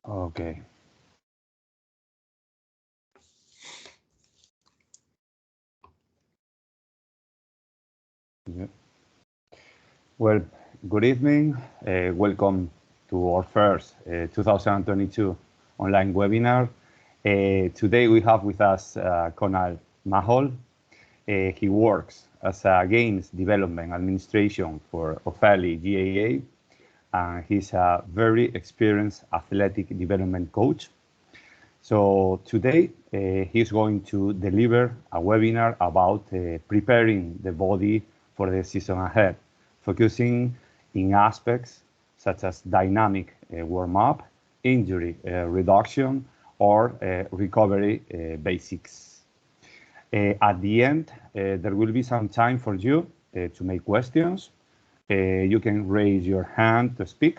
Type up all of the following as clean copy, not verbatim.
Okay. Yeah. Well, good evening. Welcome to our first 2022 online webinar. Today we have with us Conal Mahon. He works as a games development administration for Ofali GAA, and he's a very experienced athletic development coach. So today he's going to deliver a webinar about preparing the body for the season ahead, focusing in aspects such as dynamic warm-up, injury reduction, or recovery basics. At the end, there will be some time for you to make questions. You can raise your hand to speak,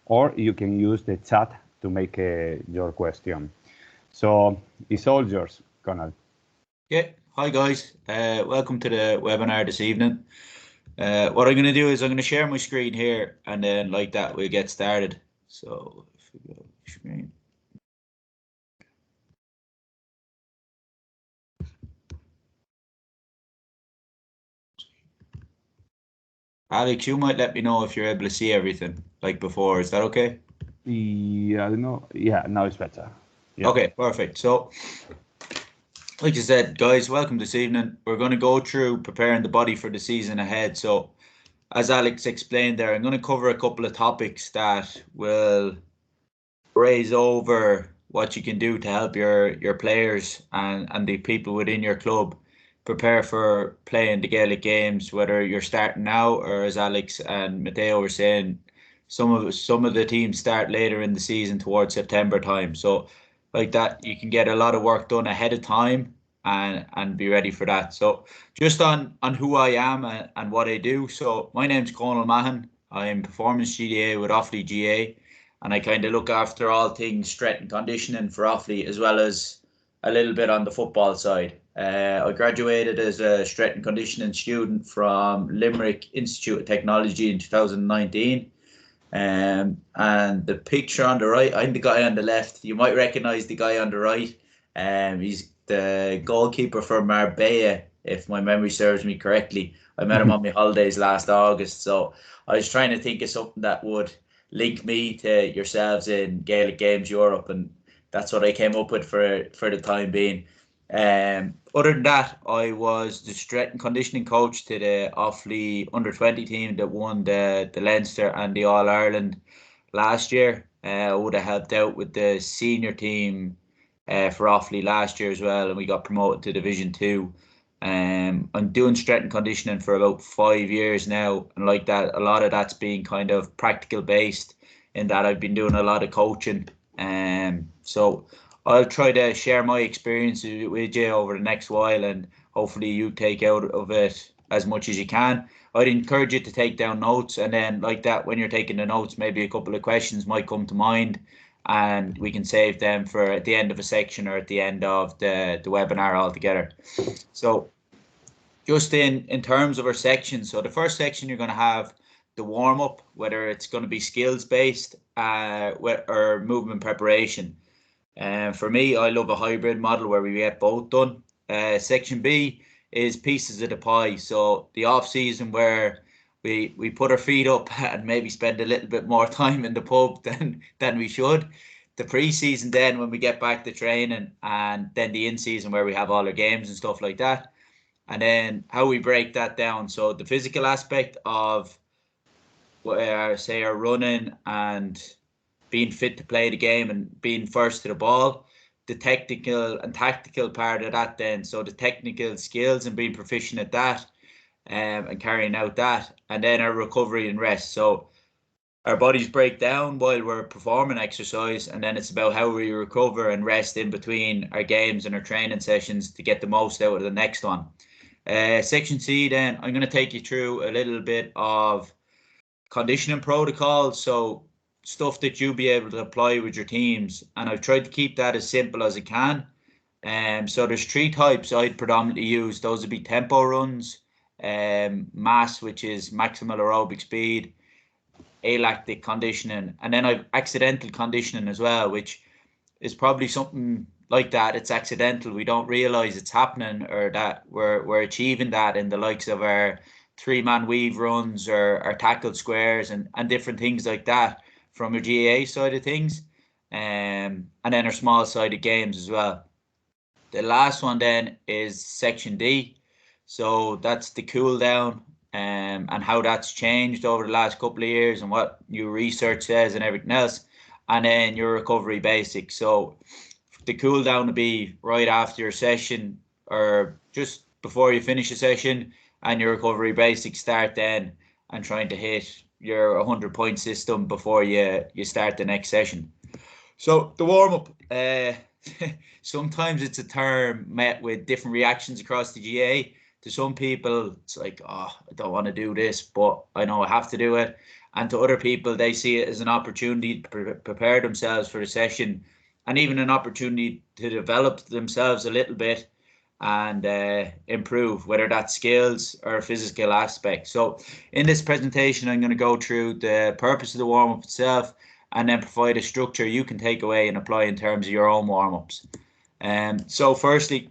or you can use the chat to make your question. So it's all yours, Conal. Yeah, hi guys. Welcome to the webinar this evening. What I'm going to do is I'm going to share my screen here, and then like that we'll get started. So if we go screen. Alex, you might let me know if you're able to see everything like before. Is that okay? Yeah, I don't know. Yeah, now it's better. Yeah. Okay, perfect. So, like I said, guys, welcome this evening. We're going to go through preparing the body for the season ahead. So, as Alex explained there, I'm going to cover a couple of topics that will raise over what you can do to help your players and the people within your club prepare for playing the Gaelic games, whether you're starting now or, as Alex and Matteo were saying, some of the teams start later in the season towards September time. So like that you can get a lot of work done ahead of time and be ready for that. So just on who I am and what I do. So my name's Conal Mahon. I'm performance GDA with Offaly GA, and I kind of look after all things strength and conditioning for Offaly, as well as a little bit on the football side. I graduated as a strength and conditioning student from Limerick Institute of Technology in 2019. And the picture on the right, I'm the guy on the left. You might recognize the guy on the right. He's the goalkeeper for Marbella, if my memory serves me correctly. I met him on my holidays last August, so I was trying to think of something that would link me to yourselves in Gaelic Games Europe, and that's what I came up with for the time being. Other than that, I was the strength and conditioning coach to the Offaly under-20 team that won the Leinster and the All-Ireland last year. I would have helped out with the senior team for Offaly last year as well, and we got promoted to Division 2. I'm doing strength and conditioning for about 5 years now, and like that, a lot of that's been kind of practical based in that I've been doing a lot of coaching. So I'll try to share my experiences with you over the next while, and hopefully you take out of it as much as you can. I'd encourage you to take down notes, and then like that, when you're taking the notes, maybe a couple of questions might come to mind, and we can save them for at the end of a section or at the end of the webinar altogether. So just in terms of our sections, so the first section you're going to have the warm-up, whether it's going to be skills based or movement preparation. For me, I love a hybrid model where we get both done. Section B is pieces of the pie. So the off season where we put our feet up and maybe spend a little bit more time in the pub than we should. The pre-season then when we get back to training, and then the in-season where we have all our games and stuff like that. And then how we break that down. So the physical aspect of say our running and being fit to play the game and being first to the ball, the technical and tactical part of that then. So the technical skills and being proficient at that, and carrying out that, and then our recovery and rest. So our bodies break down while we're performing exercise, and then it's about how we recover and rest in between our games and our training sessions to get the most out of the next one. Section C then, I'm going to take you through a little bit of conditioning protocols, so stuff that you'll be able to apply with your teams, and I've tried to keep that as simple as I can. So there's 3 types I'd predominantly use. Those would be tempo runs, mass, which is maximal aerobic speed, alactic conditioning, and then I've accidental conditioning as well, which is probably something like that. It's accidental. We don't realize it's happening, or that we're achieving that in the likes of our three-man weave runs, or our tackled squares, and different things like that from a GAA side of things, and then our small sided games as well. The last one then is section D. So that's the cool down, and how that's changed over the last couple of years, and what new research says and everything else. And then your recovery basics. So the cool down to be right after your session, or just before you finish a session, and your recovery basics start then, and trying to hit your 100-point system before you start the next session. So the warm up, sometimes it's a term met with different reactions across the GA. To some people, it's like, oh, I don't want to do this, but I know I have to do it. And to other people, they see it as an opportunity to prepare themselves for the session, and even an opportunity to develop themselves a little bit, and improve, whether that's skills or physical aspects. So in this presentation, I'm going to go through the purpose of the warm up itself, and then provide a structure you can take away and apply in terms of your own warm-ups. So firstly,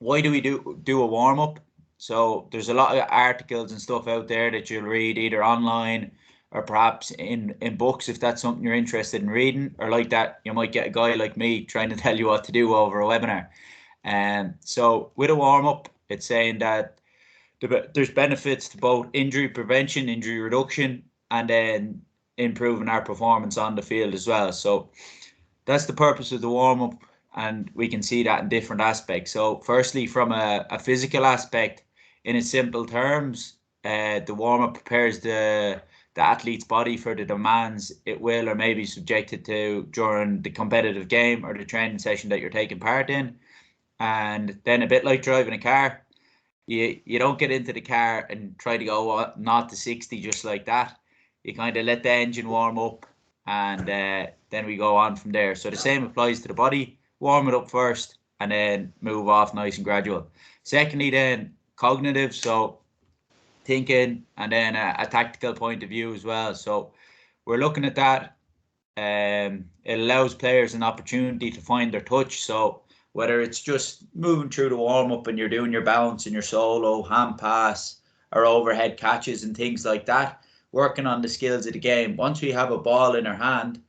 why do we do a warm-up? So there's a lot of articles and stuff out there that you'll read either online, or perhaps in books, if that's something you're interested in reading, or like that, you might get a guy like me trying to tell you what to do over a webinar. So with a warm-up, it's saying that there's benefits to both injury prevention, injury reduction, and then improving our performance on the field as well. So that's the purpose of the warm up, and we can see that in different aspects. So, firstly, from a physical aspect, in its simple terms, the warm up prepares the athlete's body for the demands it will or may be subjected to during the competitive game or the training session that you're taking part in. And then, a bit like driving a car, you don't get into the car and try to go 0 to 60 just like that. You kind of let the engine warm up, and then we go on from there. So the same applies to the body. Warm it up first, and then move off nice and gradual. Secondly, then cognitive, so thinking, and then a tactical point of view as well. So we're looking at that. It allows players an opportunity to find their touch. So whether it's just moving through the warm up and you're doing your bounce and your solo, hand pass, or overhead catches and things like that, working on the skills of the game. Once we have a ball in our hand,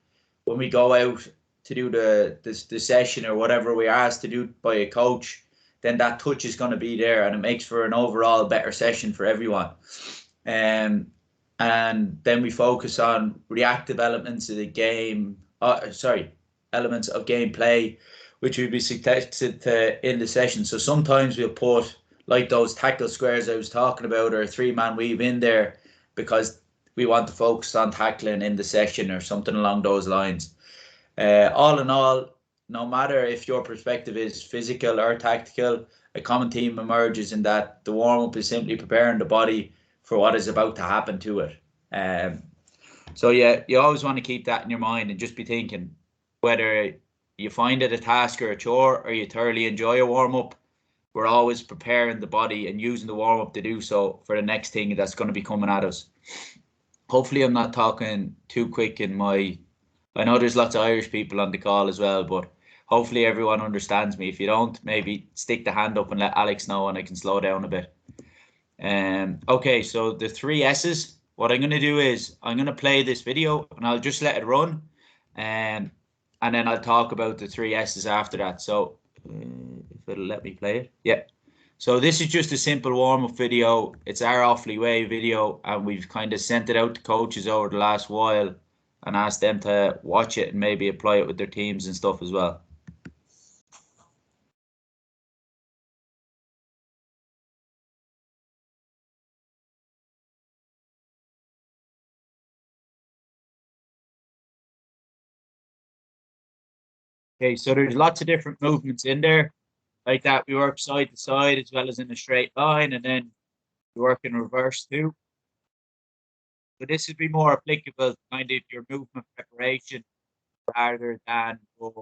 when we go out to do the session or whatever we are asked to do by a coach, then that touch is going to be there, and it makes for an overall better session for everyone. And then we focus on reactive elements of the game, elements of gameplay, which will be suggested in the session. So sometimes we'll put like those tackle squares I was talking about, or a three-man weave in there, because we want to focus on tackling in the session or something along those lines. All in all, no matter if your perspective is physical or tactical, a common theme emerges in that the warm-up is simply preparing the body for what is about to happen to it. So yeah, you always want to keep that in your mind, and just be thinking, whether you find it a task or a chore, or you thoroughly enjoy a warm-up, we're always preparing the body and using the warm-up to do so for the next thing that's going to be coming at us. Hopefully I'm not talking too quick in my... I know there's lots of Irish people on the call as well, but hopefully everyone understands me. If you don't, maybe stick the hand up and let Alex know, and I can slow down a bit. Okay, so the 3 S's. What I'm going to do is I'm going to play this video, and I'll just let it run, and then I'll talk about the 3 S's after that. So if it'll let me play it. Yeah. So this is just a simple warm-up video. It's our Offaly Way video, and we've kind of sent it out to coaches over the last while and asked them to watch it and maybe apply it with their teams and stuff as well. Okay, so there's lots of different movements in there. Like that, we work side to side as well as in a straight line, and then we work in reverse too. But this would be more applicable kind of your movement preparation rather than your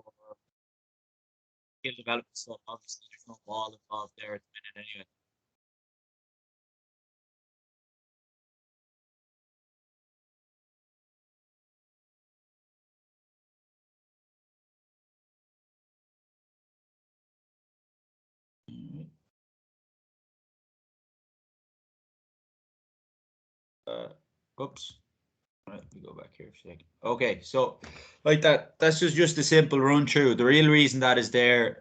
skill development stuff. Obviously, there's no ball involved there at the minute anyway. oops. Let me go back here for a second. Okay, so like that's just a simple run through. The real reason that is there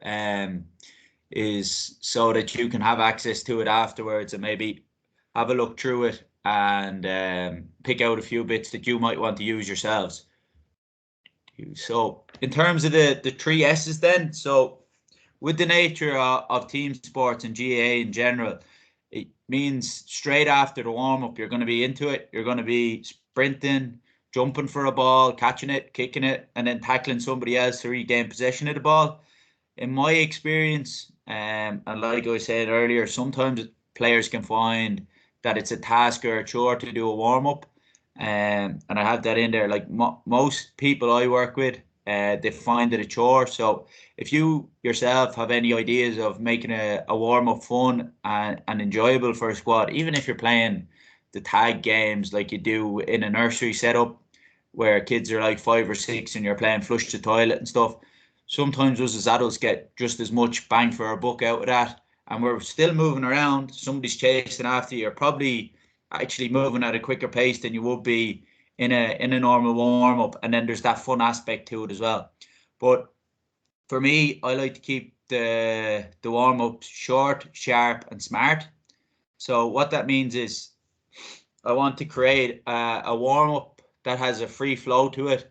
is so that you can have access to it afterwards and maybe have a look through it and pick out a few bits that you might want to use yourselves. So in terms of the three S's then, so with the nature of team sports and GAA in general, it means straight after the warm-up, you're going to be into it. You're going to be sprinting, jumping for a ball, catching it, kicking it, and then tackling somebody else to regain possession of the ball. In my experience, and like I said earlier, sometimes players can find that it's a task or a chore to do a warm-up. And I have that in there. Like most people I work with, they find it a chore. So if you yourself have any ideas of making a warm up fun and enjoyable for a squad, even if you're playing the tag games like you do in a nursery setup where kids are like 5 or 6 and you're playing flush the toilet and stuff, sometimes us as adults get just as much bang for our buck out of that. And we're still moving around. Somebody's chasing after you. You're probably actually moving at a quicker pace than you would be in a normal warm up, and then there's that fun aspect to it as well. But for me, I like to keep the warm up short, sharp, and smart. So what that means is I want to create a warm up that has a free flow to it.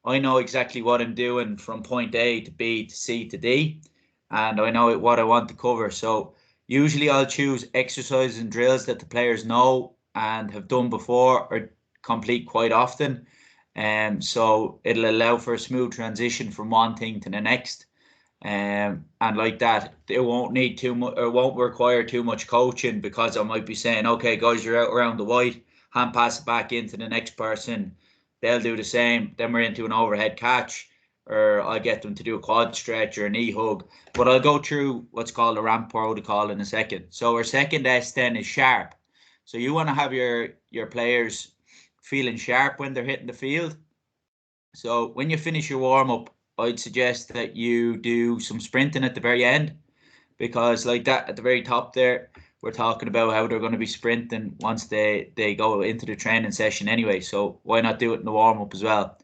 I know exactly what I'm doing from point A to B to C to D, and I know what I want to cover. So usually I'll choose exercises and drills that the players know and have done before or complete quite often. So it'll allow for a smooth transition from one thing to the next. And like that, it won't need too much or won't require too much coaching, because I might be saying, okay, guys, you're out around the white, hand pass it back into the next person. They'll do the same. Then we're into an overhead catch, or I'll get them to do a quad stretch or a knee hug. But I'll go through what's called a ramp protocol in a second. So our second S then is sharp. So you want to have your players feeling sharp when they're hitting the field. So when you finish your warm up, I'd suggest that you do some sprinting at the very end, because like that at the very top there, we're talking about how they're going to be sprinting once they go into the training session anyway. So why not do it in the warm up as well?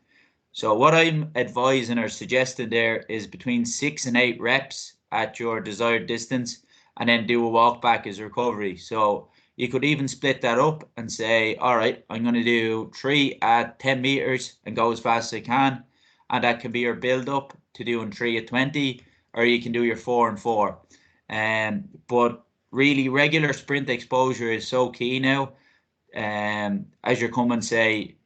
So what I'm advising or suggesting there is between 6 and 8 reps at your desired distance, and then do a walk back as recovery. So you could even split that up and say, all right, I'm going to do 3 at 10 meters and go as fast as I can. And that can be your build up to doing 3 at 20, or you can do your 4 and 4. But really, regular sprint exposure is so key now. As you're coming, say,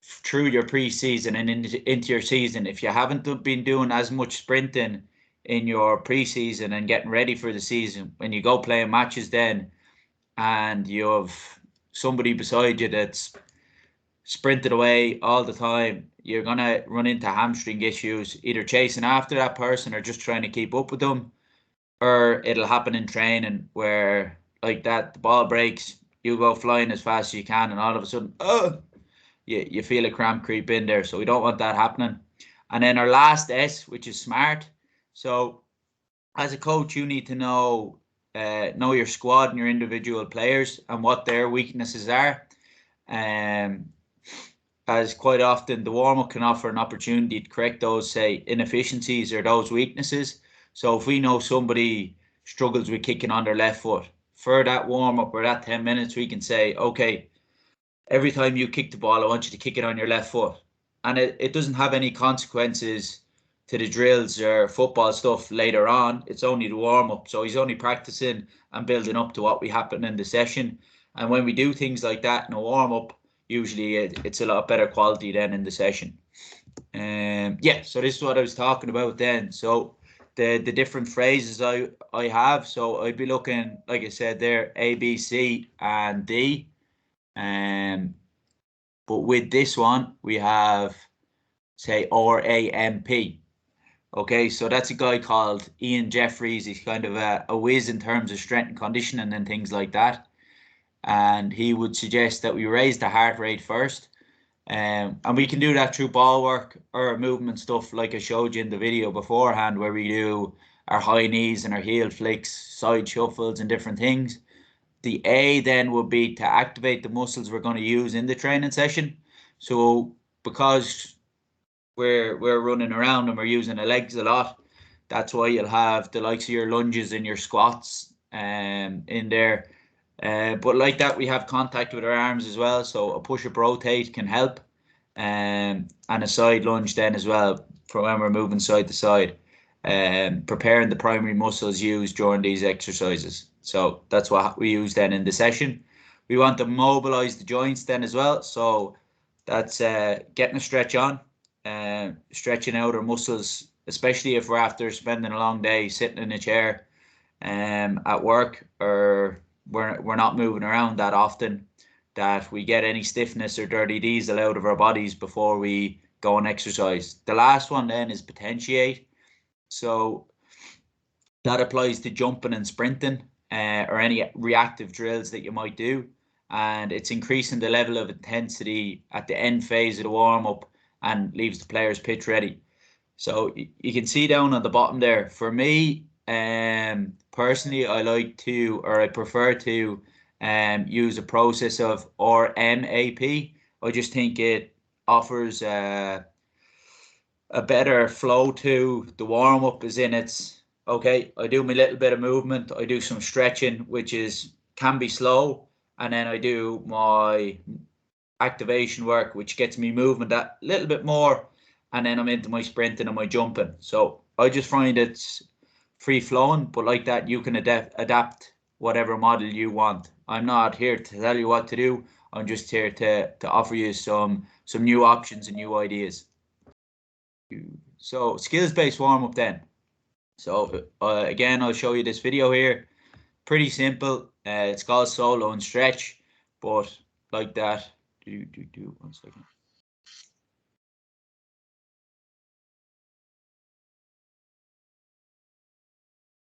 through your pre-season and into your season, if you haven't been doing as much sprinting in your pre-season and getting ready for the season, when you go playing matches then, and you have somebody beside you that's sprinted away all the time, you're going to run into hamstring issues, either chasing after that person or just trying to keep up with them. Or it'll happen in training where, like that, the ball breaks, you go flying as fast as you can, and all of a sudden, you feel a cramp creep in there. So we don't want that happening. And then our last S, which is smart. So as a coach, you need to know your squad and your individual players and what their weaknesses are. As quite often the warm-up can offer an opportunity to correct those, say, inefficiencies or those weaknesses. So if we know somebody struggles with kicking on their left foot, for that warm-up or that 10 minutes, we can say, okay, every time you kick the ball, I want you to kick it on your left foot. And it doesn't have any consequences to the drills or football stuff later on. It's only the warm-up. So he's only practicing and building up to what we happen in the session. And when we do things like that in a warm-up, usually it's a lot better quality than in the session. So this is what I was talking about then. So the different phrases I have. So I'd be looking, like I said there, A, B, C, and D. But with this one, we have, say, RAMP. Okay, so that's a guy called Ian Jeffries. He's kind of a whiz in terms of strength and conditioning and things like that. And he would suggest that we raise the heart rate first. And we can do that through ball work or movement stuff like I showed you in the video beforehand, where we do our high knees and our heel flicks, side shuffles and different things. The A then would be to activate the muscles we're going to use in the training session. So because we're running around and we're using the legs a lot, that's why you'll have the likes of your lunges and your squats in there. But like that, we have contact with our arms as well. So a push-up rotate can help, and a side lunge then as well for when we're moving side to side, preparing the primary muscles used during these exercises. So that's what we use then in the session. We want to mobilize the joints then as well. So that's getting a stretch on, stretching out our muscles, especially if we're after spending a long day sitting in a chair at work, or we're not moving around that often, that we get any stiffness or dirty diesel out of our bodies before we go and exercise. The last one then is potentiate. So that applies to jumping and sprinting, or any reactive drills that you might do. And it's increasing the level of intensity at the end phase of the warm up and leaves the players pitch ready. So you can see down on the bottom there, for me, personally, I prefer to use a process of RMAP. I just think it offers a better flow to the warm up, as in it's okay. I do my little bit of movement, I do some stretching, which can be slow, and then I do my activation work, which gets me moving that little bit more, and then I'm into my sprinting and my jumping. So I just find it's free flowing, but like that, you can adapt whatever model you want. I'm not here to tell you what to do. I'm just here to offer you some new options and new ideas. So skills-based warm-up then. So again, I'll show you this video here. Pretty simple. It's called solo and stretch, but like that. 1 second.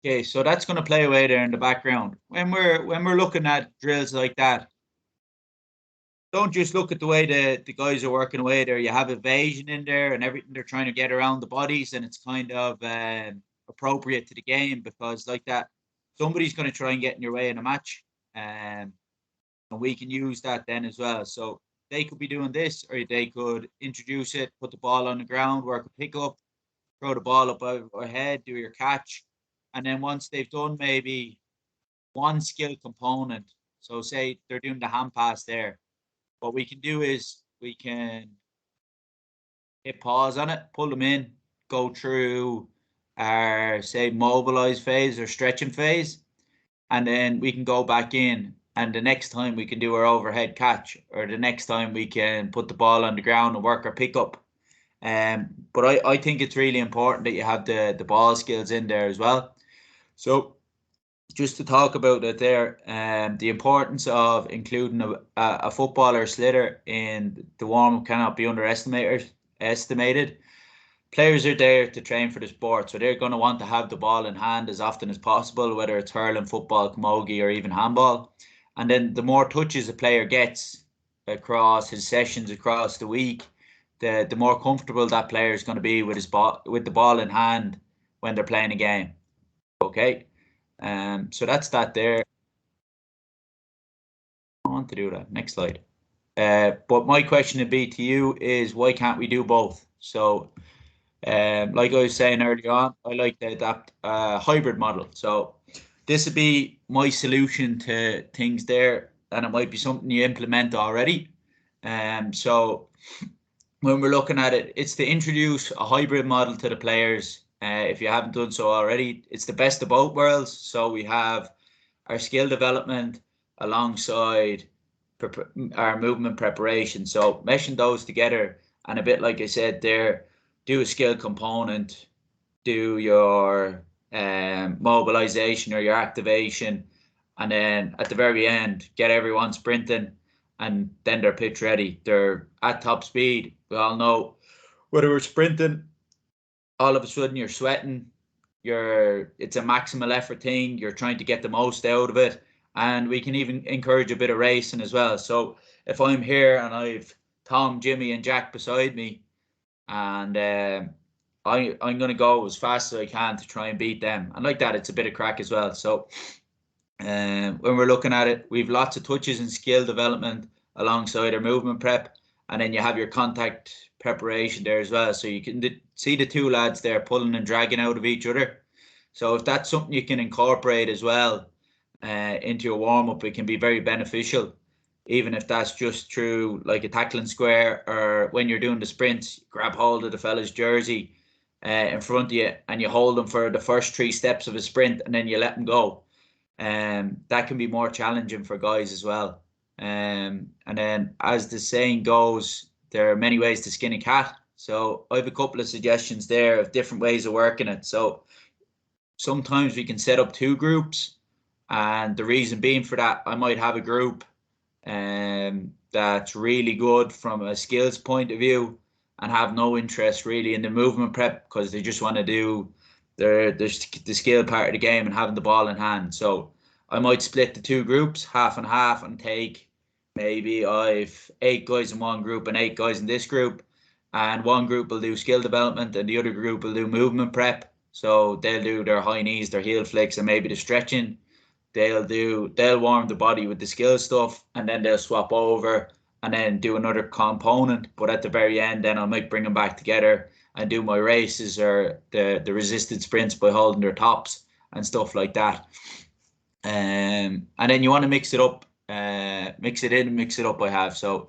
Okay, so that's going to play away there in the background. When we're looking at drills like that, don't just look at the way the guys are working away there. You have evasion in there and everything they're trying to get around the bodies, and it's kind of appropriate to the game, because like that, somebody's going to try and get in your way in a match, and we can use that then as well. So they could be doing this, or they could introduce it, put the ball on the ground, work a pickup, throw the ball up overhead, do your catch, and then once they've done maybe one skill component, so say they're doing the hand pass there, what we can do is we can hit pause on it, pull them in, go through our, say, mobilize phase or stretching phase, and then we can go back in. And the next time we can do our overhead catch, or the next time we can put the ball on the ground and work our pickup. But I think it's really important that you have the ball skills in there as well. So just to talk about it there, the importance of including a footballer sliotar in the warm-up cannot be estimated. Players are there to train for the sport, so they're going to want to have the ball in hand as often as possible, whether it's hurling, football, camogie, or even handball. And then the more touches a player gets across his sessions across the week, the more comfortable that player is going to be with the ball in hand when they're playing a game. Okay. So that's that there. I want to do that. Next slide. But my question would be to you is, why can't we do both? So, like I was saying earlier on, I like to adapt a hybrid model. So this would be my solution to things there, and it might be something you implement already. So when we're looking at it, it's to introduce a hybrid model to the players. If you haven't done so already, it's the best of both worlds. So we have our skill development alongside our movement preparation. So meshing those together, and a bit like I said there, do a skill component, do your mobilization or your activation, and then at the very end, get everyone sprinting, and then they're pitch ready. They're at top speed. We all know whether we're sprinting, all of a sudden you're sweating, it's a maximal effort thing, you're trying to get the most out of it, and we can even encourage a bit of racing as well. So if I'm here and I've Tom, Jimmy, and Jack beside me, and I'm going to go as fast as I can to try and beat them, and like that, it's a bit of crack as well. So When we're looking at it, we've lots of touches and skill development alongside our movement prep, and then you have your contact preparation there as well. So you can see the two lads there pulling and dragging out of each other. So if that's something you can incorporate as well into your warm-up, it can be very beneficial, even if that's just through like a tackling square, or when you're doing the sprints, grab hold of the fella's jersey in front of you and you hold them for the first 3 steps of a sprint and then you let them go. That can be more challenging for guys as well. And then, as the saying goes, there are many ways to skin a cat. So I have a couple of suggestions there of different ways of working it. So sometimes we can set up 2 groups, and the reason being for that, I might have a group that's really good from a skills point of view and have no interest really in the movement prep because they just want to do the skill part of the game and having the ball in hand. So I might split the 2 groups half and half and take, maybe I've 8 guys in one group and 8 guys in this group, and one group will do skill development and the other group will do movement prep. So they'll do their high knees, their heel flicks, and maybe the stretching. They'll warm the body with the skill stuff, and then they'll swap over and then do another component. But at the very end, then I might bring them back together and do my races or the resisted sprints by holding their tops and stuff like that. And then you want to mix it up, mix it in, mix it up. I have so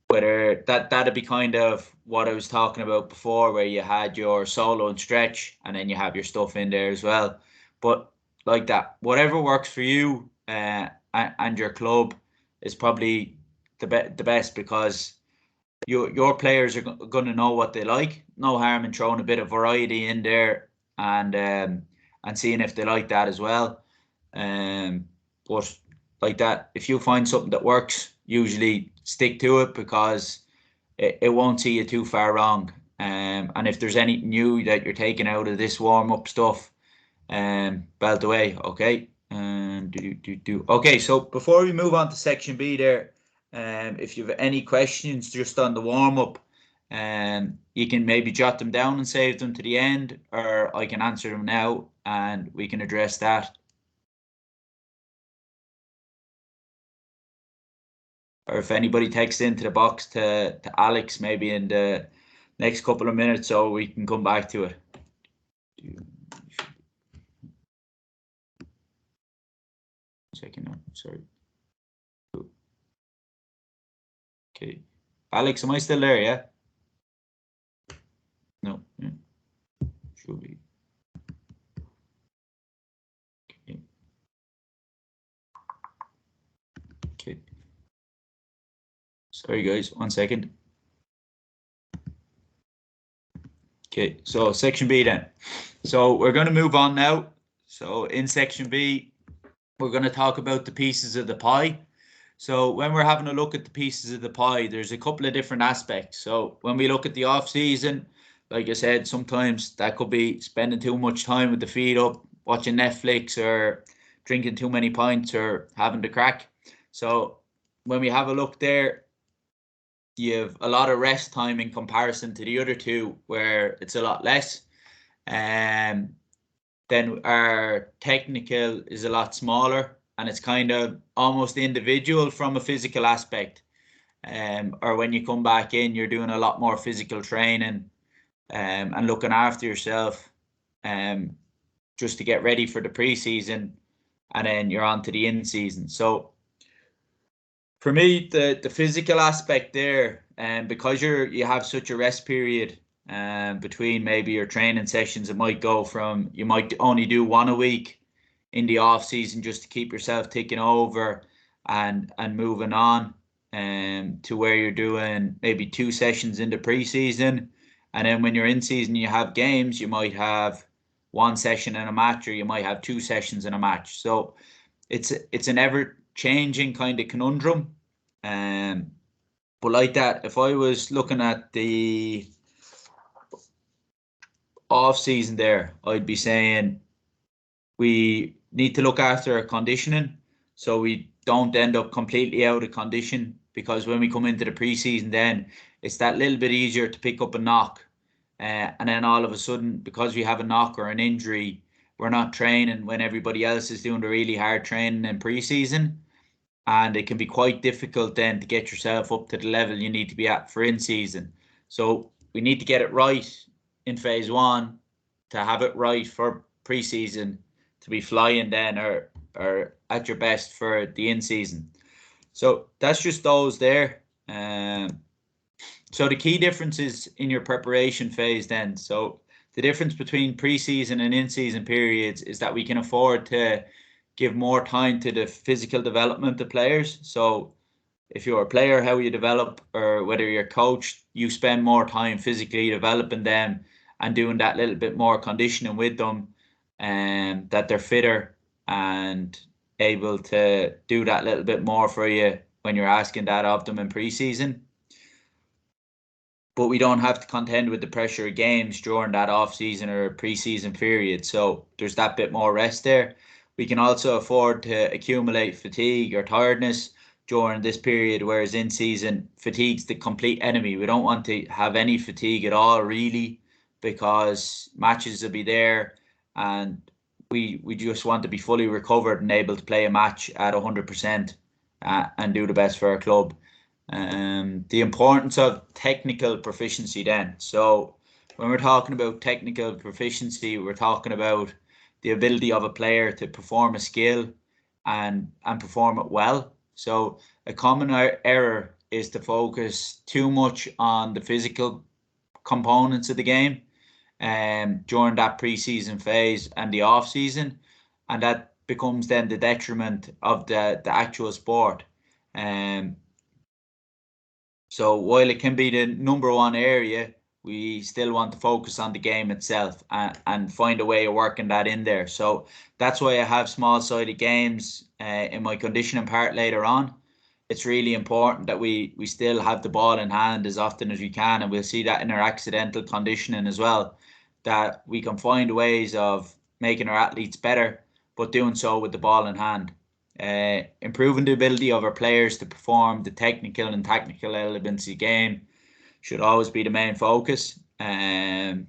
whether that'd be kind of what I was talking about before, where you had your solo and stretch, and then you have your stuff in there as well. But like that, whatever works for you and your club is probably the best, because your players are going to know what they like. No harm in throwing a bit of variety in there and seeing if they like that as well. But like that, if you find something that works, usually stick to it, because it won't see you too far wrong. And if there's anything new that you're taking out of this warm up stuff, belt away, okay? Okay, so before we move on to section B there, if you have any questions just on the warm up, you can maybe jot them down and save them to the end, or I can answer them now and we can address that. Or if anybody texts into the box to Alex maybe in the next couple of minutes, so we can come back to it. Second, no, sorry. Okay, Alex, am I still there? Yeah. No. Yeah. Should be. Okay. Okay. Sorry, guys. 1 second. Okay, so section B then. So we're going to move on now. So in section B, we're going to talk about the pieces of the pie. So when we're having a look at the pieces of the pie, there's a couple of different aspects. So when we look at the off season, like I said, sometimes that could be spending too much time with the feet up, watching Netflix, or drinking too many pints, or having the crack. So when we have a look there, you have a lot of rest time in comparison to the other two, where it's a lot less. Then our technical is a lot smaller, and it's kind of almost individual from a physical aspect. Or when you come back in, you're doing a lot more physical training and looking after yourself just to get ready for the preseason, and then you're on to the in-season. So for me, the physical aspect there, because you have such a rest period between maybe your training sessions, it might go from, you might only do 1 a week in the off season just to keep yourself ticking over and moving on, to where you're doing maybe 2 sessions in the preseason, and then when you're in season, you have games, you might have 1 session in a match, or you might have 2 sessions in a match. So it's an ever changing kind of conundrum. But like that, if I was looking at the off season there, I'd be saying we need to look after our conditioning so we don't end up completely out of condition, because when we come into the preseason, then it's that little bit easier to pick up a knock, and then all of a sudden, because we have a knock or an injury, we're not training when everybody else is doing the really hard training in pre-season, and it can be quite difficult then to get yourself up to the level you need to be at for in-season. So we need to get it right in phase one to have it right for pre-season to be flying then or at your best for the in-season. So that's just those there. So the key differences in your preparation phase then. So the difference between pre-season and in-season periods is that we can afford to give more time to the physical development of players. So if you're a player, how you develop, or whether you're coached, you spend more time physically developing them and doing that little bit more conditioning with them, and that they're fitter and able to do that little bit more for you when you're asking that of them in pre-season. But we don't have to contend with the pressure of games during that off-season or pre-season period. So there's that bit more rest there. We can also afford to accumulate fatigue or tiredness during this period, whereas in season, fatigue's the complete enemy. We don't want to have any fatigue at all, really, because matches will be there, and we just want to be fully recovered and able to play a match at 100% and do the best for our club. The importance of technical proficiency then. So when we're talking about technical proficiency, we're talking about the ability of a player to perform a skill and perform it well. So a common error is to focus too much on the physical components of the game during that pre-season phase and the off-season, and that becomes then the detriment of the actual sport. So while it can be the number one area, we still want to focus on the game itself and find a way of working that in there. So that's why I have small-sided games in my conditioning part later on. It's really important that we still have the ball in hand as often as we can, and we'll see that in our accidental conditioning as well, that we can find ways of making our athletes better, but doing so with the ball in hand. Improving the ability of our players to perform the technical and tactical elements of the game should always be the main focus. I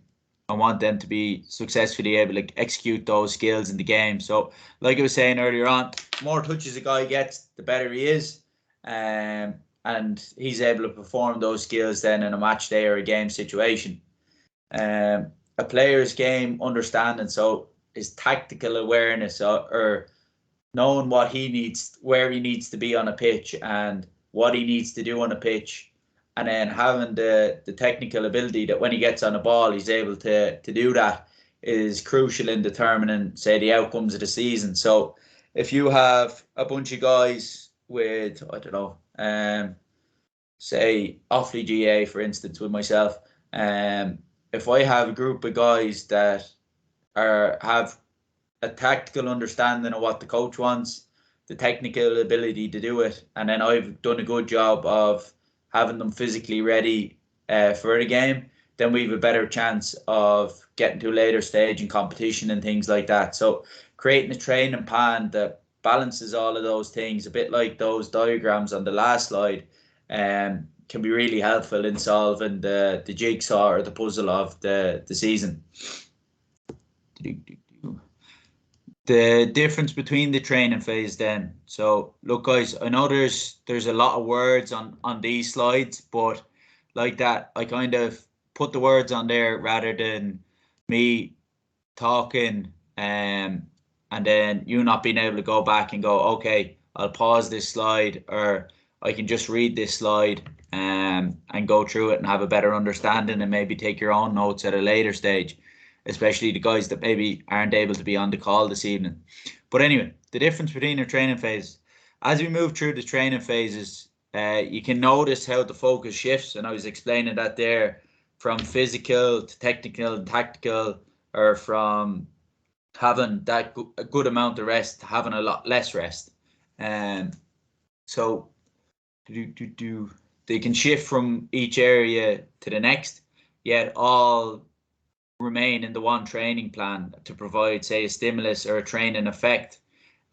want them to be successfully able to execute those skills in the game. So, like I was saying earlier on, more touches a guy gets, the better he is. And he's able to perform those skills then in a match day or a game situation. A player's game understanding, so his tactical awareness or knowing what he needs, where he needs to be on a pitch and what he needs to do on a pitch, and then having the technical ability that when he gets on the ball, he's able to do that, is crucial in determining, say, the outcomes of the season. So if you have a bunch of guys with, I don't know, say Offaly GA, for instance, with myself, if I have a group of guys that have a tactical understanding of what the coach wants, the technical ability to do it, and then I've done a good job of having them physically ready for the game, then we have a better chance of getting to a later stage in competition and things like that. So creating a training plan that balances all of those things, a bit like those diagrams on the last slide, can be really helpful in solving the jigsaw or the puzzle of the season. The difference between the training phase then. So look, guys, I know there's a lot of words on these slides, but like that, I kind of put the words on there rather than me talking and then you not being able to go back and go, okay, I'll pause this slide, or I can just read this slide and go through it and have a better understanding and maybe take your own notes at a later stage, especially the guys that maybe aren't able to be on the call this evening. But anyway, the difference between our training phase. As we move through the training phases, you can notice how the focus shifts, and I was explaining that there, from physical to technical and tactical, or from having that a good amount of rest to having a lot less rest. So they can shift from each area to the next, yet all remain in the one training plan to provide, say, a stimulus or a training effect.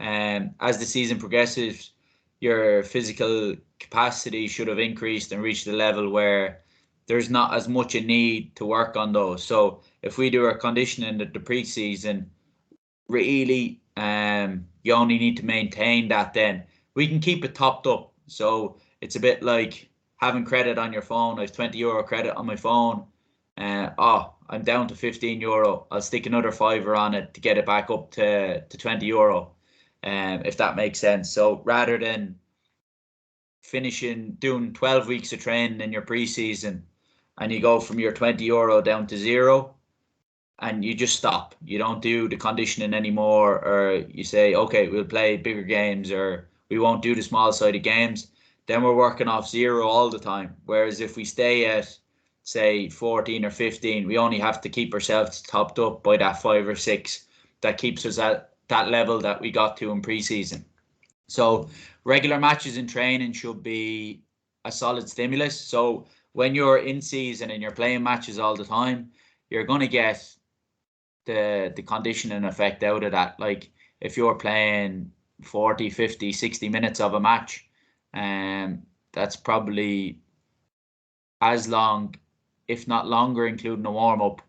As the season progresses, your physical capacity should have increased and reached a level where there's not as much a need to work on those. So if we do our conditioning at the pre-season, really, you only need to maintain that. Then we can keep it topped up. So it's a bit like having credit on your phone. I have €20 credit on my phone. I'm down to €15. I'll stick another fiver on it to get it back up to €20. If that makes sense. So rather than doing 12 weeks of training in your preseason and you go from your €20 down to zero, and you just stop. You don't do the conditioning anymore, or you say, okay, we'll play bigger games, or we won't do the small-sided games. Then we're working off zero all the time. Whereas if we stay at, say, 14 or 15, we only have to keep ourselves topped up by that 5 or 6. That keeps us at that level that we got to in preseason. So regular matches in training should be a solid stimulus. So when you're in season and you're playing matches all the time, you're going to get the conditioning effect out of that. Like if you're playing 40, 50, 60 minutes of a match, that's probably as long, if not longer, including a warm-up,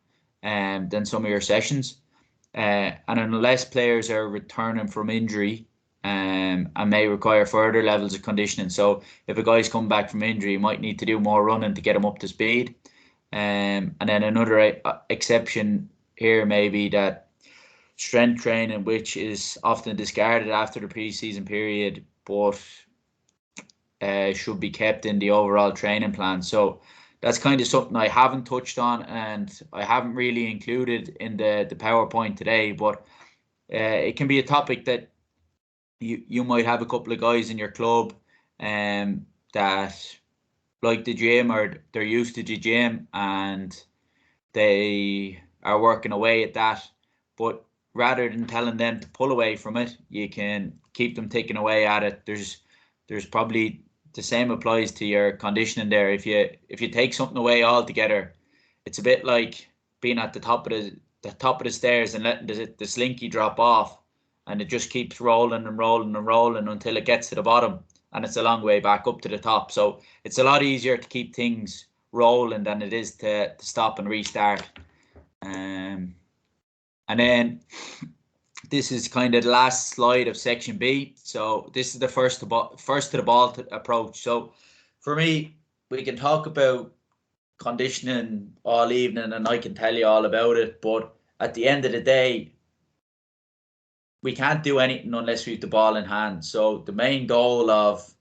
than some of your sessions. And unless players are returning from injury, and may require further levels of conditioning. So if a guy's come back from injury, you might need to do more running to get him up to speed. And then another exception here may be that strength training, which is often discarded after the preseason period, but should be kept in the overall training plan. So that's kind of something I haven't touched on, and I haven't really included in the PowerPoint today, but it can be a topic that you might have a couple of guys in your club that like the gym, or they're used to the gym and they are working away at that. But rather than telling them to pull away from it, you can keep them ticking away at it. There's probably the same applies to your conditioning there. If you take something away altogether, it's a bit like being at the top of the stairs and letting the slinky drop off, and it just keeps rolling and rolling and rolling until it gets to the bottom, and it's a long way back up to the top. So it's a lot easier to keep things rolling than it is to stop and restart. And then this is kind of the last slide of section B. So this is the first to the ball approach. So for me, we can talk about conditioning all evening and I can tell you all about it, but at the end of the day, we can't do anything unless we have the ball in hand. So the main goal of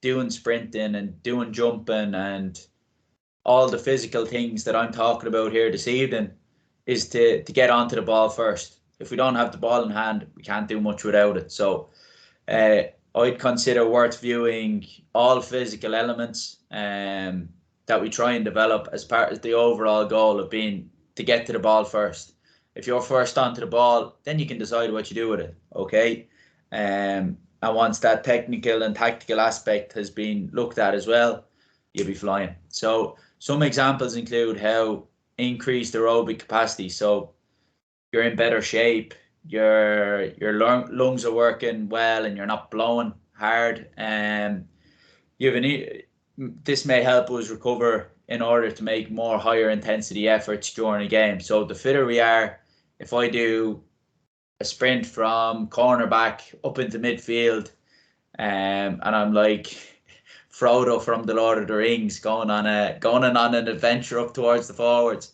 doing sprinting and doing jumping and all the physical things that I'm talking about here this evening is to get onto the ball first. If we don't have the ball in hand, we can't do much without it. So I'd consider worth viewing all physical elements that we try and develop as part of the overall goal of being to get to the ball first. If you're first onto the ball, then you can decide what you do with it, okay? And once that technical and tactical aspect has been looked at as well, you'll be flying. So some examples include how increased aerobic capacity. So you're in better shape, your lungs are working well, and you're not blowing hard. This may help us recover in order to make more higher intensity efforts during a game. So the fitter we are, if I do a sprint from cornerback up into midfield, and I'm like Frodo from the Lord of the Rings going on an adventure up towards the forwards,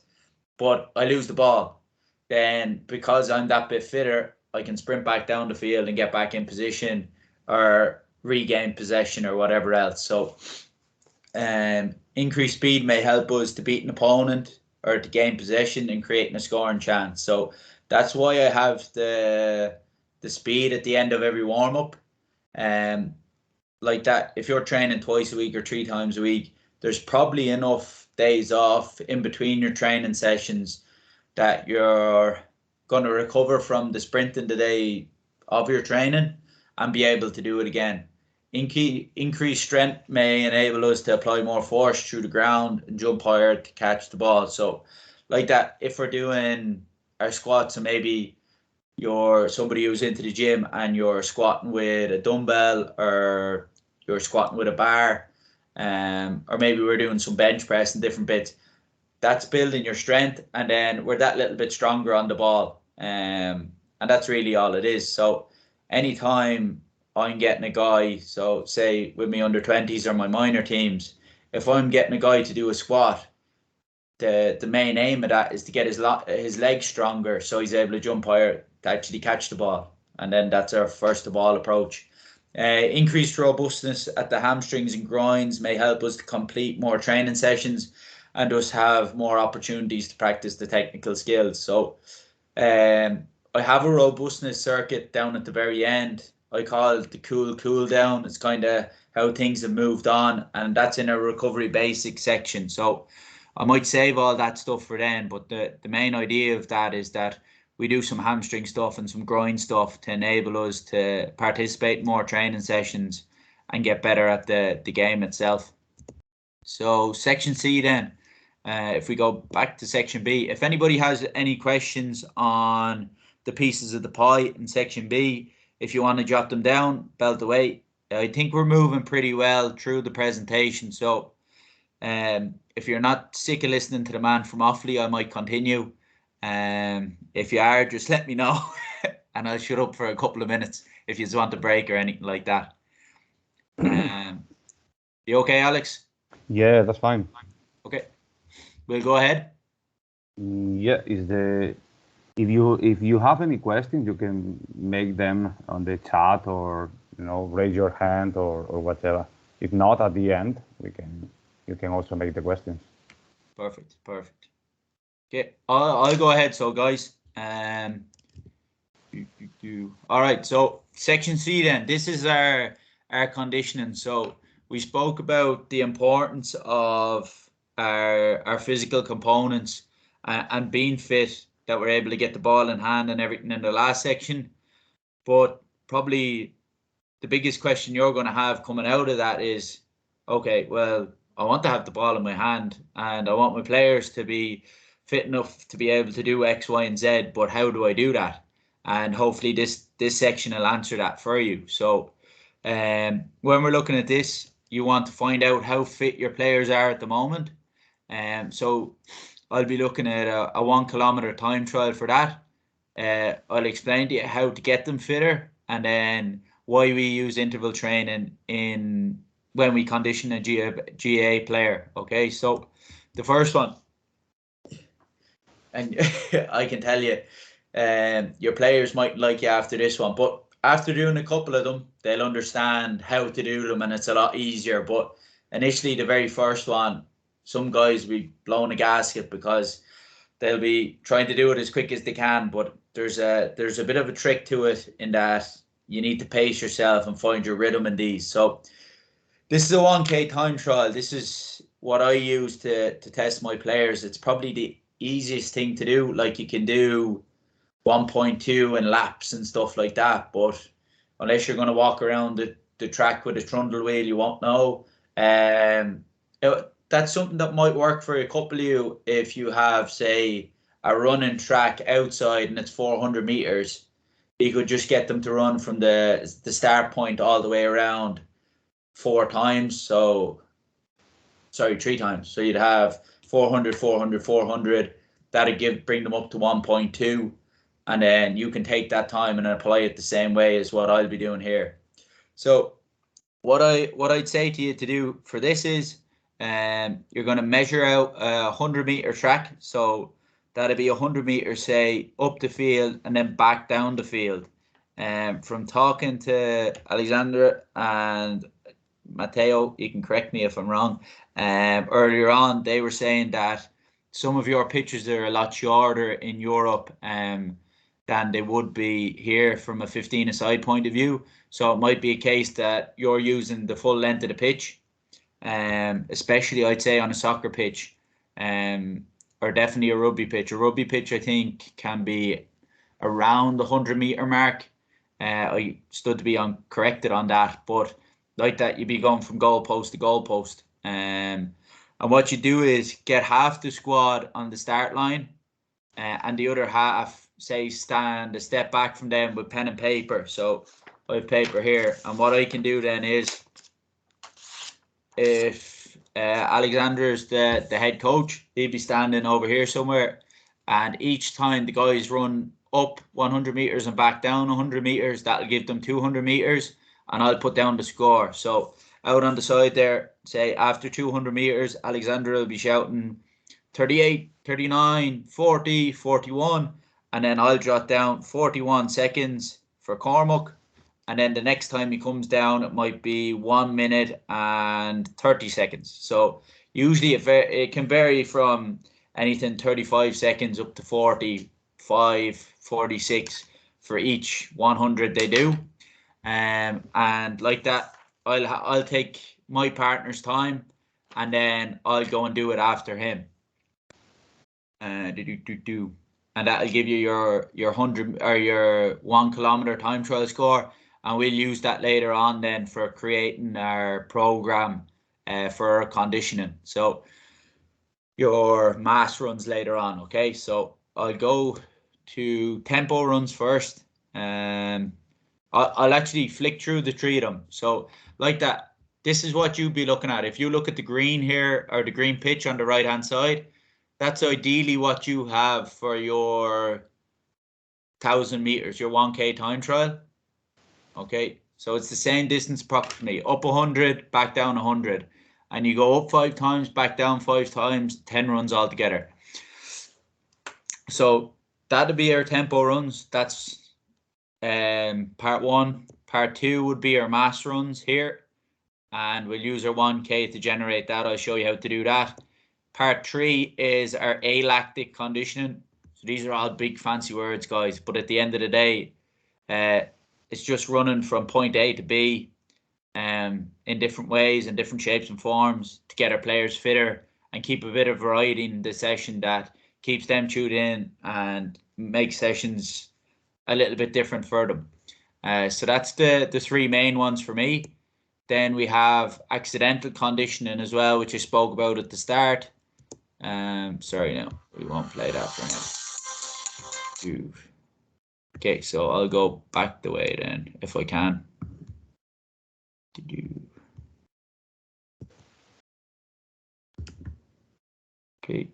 but I lose the ball, then because I'm that bit fitter, I can sprint back down the field and get back in position or regain possession or whatever else. So increased speed may help us to beat an opponent or to gain possession and creating a scoring chance. So that's why I have the speed at the end of every warm-up. Like that, if you're training twice a week or 3 times a week, there's probably enough days off in between your training sessions that you're going to recover from the sprinting the day of your training and be able to do it again. Increased strength may enable us to apply more force through the ground and jump higher to catch the ball. So like that, if we're doing our squats and maybe you're somebody who's into the gym and you're squatting with a dumbbell or you're squatting with a bar, or maybe we're doing some bench press and different bits, that's building your strength, and then we're that little bit stronger on the ball. and that's really all it is. So anytime I'm getting a guy, so say with my under 20s or my minor teams, if I'm getting a guy to do a squat, the main aim of that is to get his legs stronger so he's able to jump higher to actually catch the ball. And then that's our first of all approach. Increased robustness at the hamstrings and groins may help us to complete more training sessions and thus have more opportunities to practice the technical skills. So I have a robustness circuit down at the very end. I call it the cool down. It's kind of how things have moved on, and that's in a recovery basic section. So I might save all that stuff for then, but the main idea of that is that we do some hamstring stuff and some groin stuff to enable us to participate in more training sessions and get better at the game itself. So section C then, if we go back to section B, if anybody has any questions on the pieces of the pie in section B, if you want to jot them down, belt away. I think we're moving pretty well through the presentation. So if you're not sick of listening to the man from Offaly, I might continue. If you are, just let me know and I'll shut up for a couple of minutes if you just want a break or anything like that. You okay, Alex? Yeah, that's fine. Okay, we'll go ahead. Yeah, if you have any questions, you can make them on the chat or raise your hand or whatever. If not, at the end you can also make the questions. Perfect. Okay, I'll go ahead. So guys, all right. So section C then. This is our conditioning. So we spoke about the importance of our physical components and being fit, that we're able to get the ball in hand and everything in the last section. But probably the biggest question you're going to have coming out of that is, okay, well, I want to have the ball in my hand and I want my players to be fit enough to be able to do X, Y, and Z, but how do I do that? And hopefully this section will answer that for you. So when we're looking at this, you want to find out how fit your players are at the moment. So I'll be looking at a 1 kilometer time trial for that. I'll explain to you how to get them fitter, and then why we use interval training when we condition a GA player. Okay, so the first one, and I can tell you, your players might like you after this one, but after doing a couple of them, they'll understand how to do them, and it's a lot easier. But initially, the very first one, some guys will be blowing a gasket because they'll be trying to do it as quick as they can, but there's a bit of a trick to it in that you need to pace yourself and find your rhythm in these. So this is a 1K time trial. This is what I use to test my players. It's probably the easiest thing to do. Like, you can do 1.2 in laps and stuff like that, but unless you're going to walk around the track with a trundle wheel, you won't know. That's something that might work for a couple of you if you have, say, a running track outside and it's 400 meters. You could just get them to run from the start point all the way around 4 times. So, sorry, 3 times. So you'd have 400, 400, 400. That'd bring them up to 1.2. And then you can take that time and apply it the same way as what I'll be doing here. So what I'd say to you to do for this is, you're going to measure out a 100-meter track. So that'd be 100 meters, say, up the field and then back down the field. From talking to Alexander and Matteo, you can correct me if I'm wrong, earlier on, they were saying that some of your pitches are a lot shorter in Europe than they would be here from a 15-a-side point of view. So it might be a case that you're using the full length of the pitch, especially I'd say on a soccer pitch, or definitely a rugby pitch. A rugby pitch, I think, can be around the 100-meter mark. I stood to be corrected on that, but like that, you'd be going from goalpost to goalpost. And what you do is get half the squad on the start line, and the other half, say, stand a step back from them with pen and paper. So I have paper here, and what I can do then is, if Alexander's the head coach, he'd be standing over here somewhere, and each time the guys run up 100 meters and back down 100 meters. That'll give them 200 meters, and I'll put down the score. So out on the side there, say after 200 meters, Alexander will be shouting 38, 39, 40, 41, and then I'll jot down 41 seconds for Cormac. And then the next time he comes down, it might be 1 minute and 30 seconds. So usually it can vary from anything 35 seconds up to 45, 46 for each 100 they do. And like that, I'll take my partner's time, and then I'll go and do it after him. And that'll give you your 100 or your 1 kilometer time trial score, and we'll use that later on then for creating our program for our conditioning. So your mass runs later on. Okay, so I'll go to tempo runs first. I'll actually flick through the 3 of them. So like that, this is what you'd be looking at. If you look at the green here, or the green pitch on the right hand side, that's ideally what you have for your 1,000 meters, your 1K time trial. Okay, so it's the same distance approximately, up 100, back down 100. And you go up 5 times, back down 5 times, 10 runs altogether. So that'll be our tempo runs. That's part 1. Part 2 would be our mass runs here, and we'll use our 1K to generate that. I'll show you how to do that. Part 3 is our alactic conditioning. So these are all big fancy words, guys, but at the end of the day, it's just running from point A to B in different ways and different shapes and forms to get our players fitter and keep a bit of variety in the session that keeps them tuned in and makes sessions a little bit different for them. So that's the 3 main ones for me. Then we have accidental conditioning as well, which I spoke about at the start. Sorry, no, we won't play that for now. Okay, so I'll go back the way then, if I can. Okay,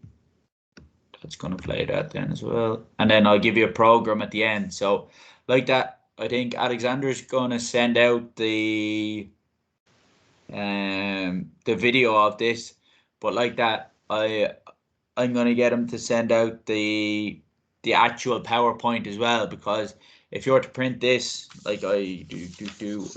that's going to play that then as well. And then I'll give you a program at the end. So like that, I think Alexander's going to send out the video of this. But like that, I'm going to get him to send out the actual PowerPoint as well, because if you're to print this like I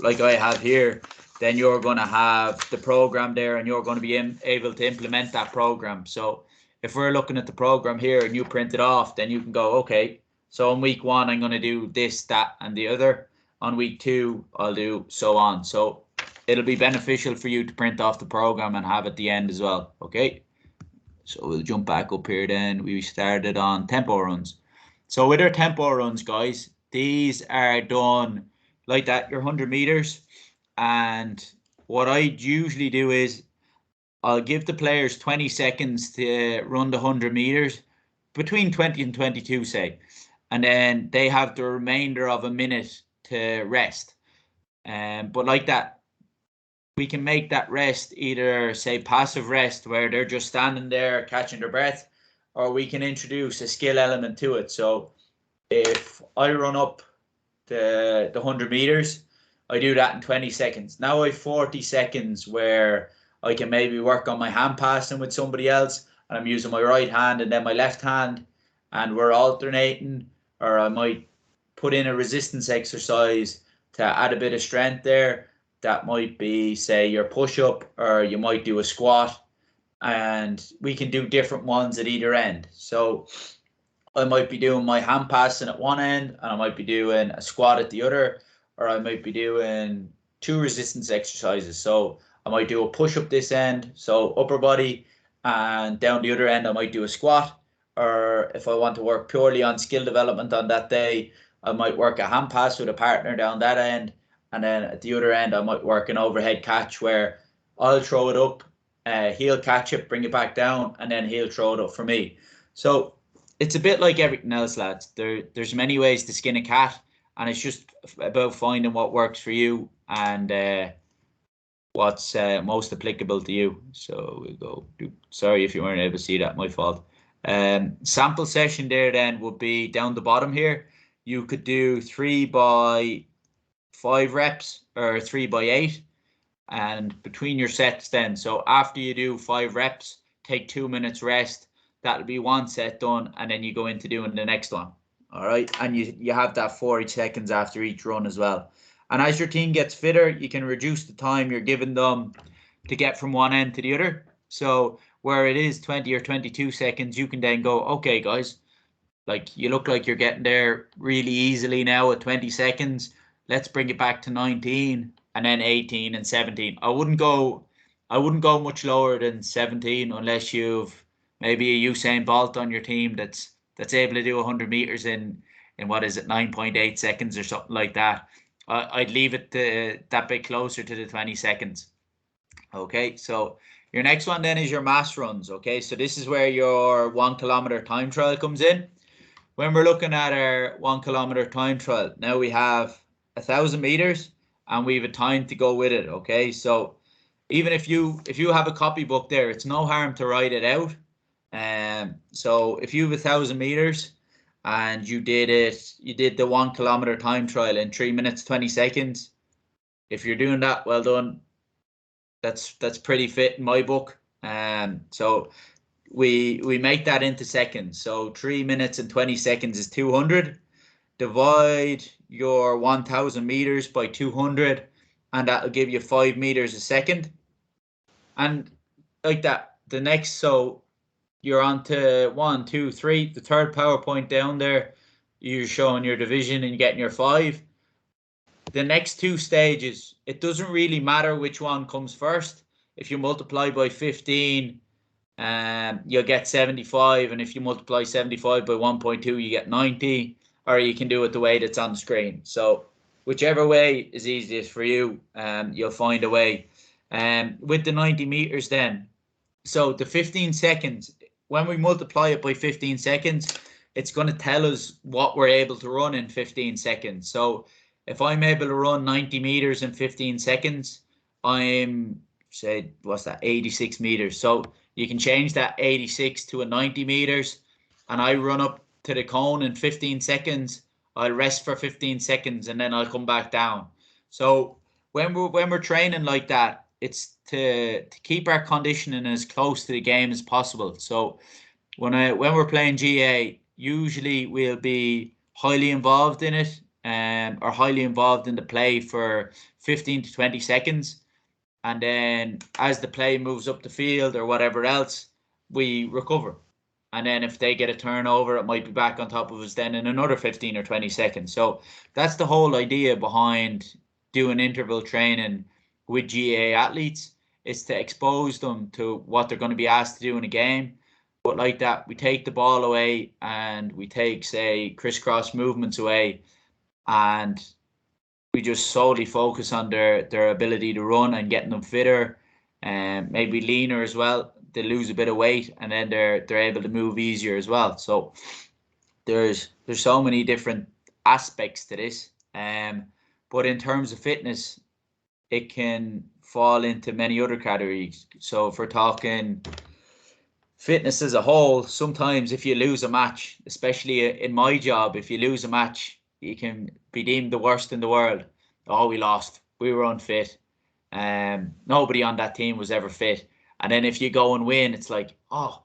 like I have here, then you're going to have the program there, and you're going to be able to implement that program. So if we're looking at the program here and you print it off, then you can go, okay, so on week 1 I'm going to do this, that, and the other. On week 2 I'll do so on. So it'll be beneficial for you to print off the program and have at the end as well. Okay, so we'll jump back up here then. We started on tempo runs. So with our tempo runs, guys, these are done like that, your 100 meters. And what I usually do is I'll give the players 20 seconds to run the 100 meters, between 20 and 22, say. And then they have the remainder of a minute to rest. But like that, we can make that rest either, say, passive rest, where they're just standing there catching their breath, or we can introduce a skill element to it. So if I run up the 100 meters, I do that in 20 seconds. Now I have 40 seconds where I can maybe work on my hand passing with somebody else, and I'm using my right hand and then my left hand, and we're alternating. Or I might put in a resistance exercise to add a bit of strength there. That might be, say, your push-up, or you might do a squat, and we can do different ones at either end. So I might be doing my hand passing at one end, and I might be doing a squat at the other, or I might be doing 2 resistance exercises. So I might do a push-up this end, so upper body, and down the other end I might do a squat. Or if I want to work purely on skill development on that day, I might work a hand pass with a partner down that end, and then at the other end I might work an overhead catch where I'll throw it up, he'll catch it, bring it back down, and then he'll throw it up for me. So it's a bit like everything else, lads. There's many ways to skin a cat, and it's just about finding what works for you and what's most applicable to you. So we'll go. Sorry if you weren't able to see that, my fault. Sample session there then would be down the bottom here. You could do 3 by 5 reps or 3 by 8, and between your sets then. So after you do 5 reps, take 2 minutes rest. That'll be 1 set done, and then you go into doing the next one. All right, and you have that 40 seconds after each run as well. And as your team gets fitter, you can reduce the time you're giving them to get from one end to the other. So where it is 20 or 22 seconds, you can then go, okay, guys, like you look like you're getting there really easily now at 20 seconds. Let's bring it back to 19 and then 18 and 17. I wouldn't go much lower than 17 unless you've maybe a Usain Bolt on your team that's able to do 100 meters in what is it, 9.8 seconds or something like that. I'd leave it to that bit closer to the 20 seconds. Okay, so your next one then is your mass runs. Okay, so this is where your 1 kilometer time trial comes in. When we're looking at our 1 kilometer time trial, now we have 1,000 meters and we have a time to go with it. Okay, so even if you have a copybook there, it's no harm to write it out. So if you have 1,000 meters and you did the 1 kilometer time trial in 3 minutes 20 seconds. If you're doing that, well done. That's pretty fit in my book. So we make that into seconds. So 3 minutes and 20 seconds is 200. Divide your 1,000 meters by 200, and that'll give you 5 meters a second. And like that, the next, so you're on to 1, 2, 3. The third PowerPoint down there, you're showing your division and you're getting your 5. The next 2 stages, it doesn't really matter which one comes first. If you multiply by 15, you'll get 75, and if you multiply 75 by 1.2, you get 90, or you can do it the way that's on the screen. So whichever way is easiest for you, you'll find a way. With the 90 meters then, so the 15 seconds, when we multiply it by 15 seconds, it's going to tell us what we're able to run in 15 seconds. So if I'm able to run 90 meters in 15 seconds, I'm, say, what's that, 86 meters. So you can change that 86 to a 90 meters, and I run up to the cone in 15 seconds. I'll rest for 15 seconds, and then I'll come back down. So when we're training like that, it's to keep our conditioning as close to the game as possible. So when we're playing GA, usually we'll be highly involved in it, or highly involved in the play for 15 to 20 seconds. And then as the play moves up the field or whatever else, we recover. And then if they get a turnover, it might be back on top of us then in another 15 or 20 seconds. So that's the whole idea behind doing interval training with GA athletes, is to expose them to what they're going to be asked to do in a game. But like that, we take the ball away and we take, say, crisscross movements away, and we just solely focus on their ability to run and getting them fitter, and maybe leaner as well. They lose a bit of weight, and then they're able to move easier as well. So there's so many different aspects to this. But in terms of fitness, it can fall into many other categories. So if we're talking fitness as a whole, sometimes if you lose a match, especially in my job, if you lose a match, you can be deemed the worst in the world. Oh, we lost. We were unfit. Nobody on that team was ever fit. And then if you go and win, it's like, oh,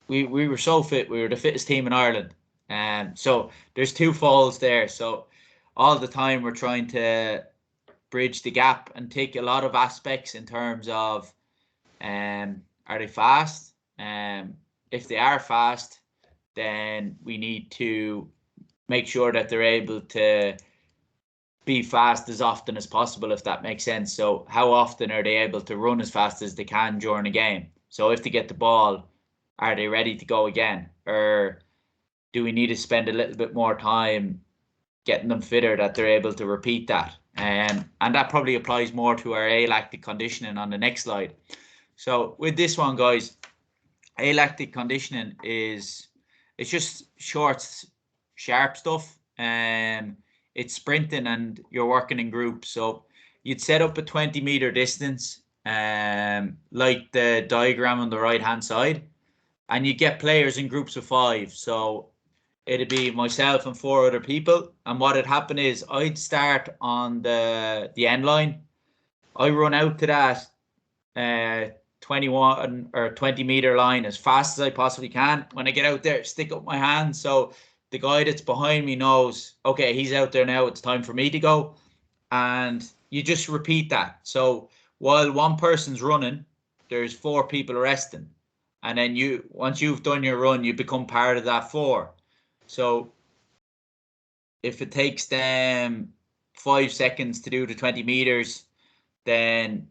we were so fit. We were the fittest team in Ireland. So there's 2 falls there. So all the time we're trying to bridge the gap and take a lot of aspects in terms of, are they fast? If they are fast, then we need to make sure that they're able to be fast as often as possible, if that makes sense. So how often are they able to run as fast as they can during a game? So if they get the ball, are they ready to go again? Or do we need to spend a little bit more time getting them fitter that they're able to repeat that? And that probably applies more to our alactic conditioning on the next slide. So with this one, guys, alactic conditioning it's just short, sharp stuff. It's sprinting and you're working in groups. So you'd set up a 20-meter distance, like the diagram on the right hand side, and you get players in groups of 5. So it'd be myself and 4 other people. And what had happened is I'd start on the end line. I run out to that 21 or 20-meter line as fast as I possibly can. When I get out there, stick up my hand so the guy that's behind me knows, okay, he's out there now, it's time for me to go. And you just repeat that. So while one person's running, there's 4 people resting. And then once you've done your run, you become part of that 4. So if it takes them 5 seconds to do the 20 meters, then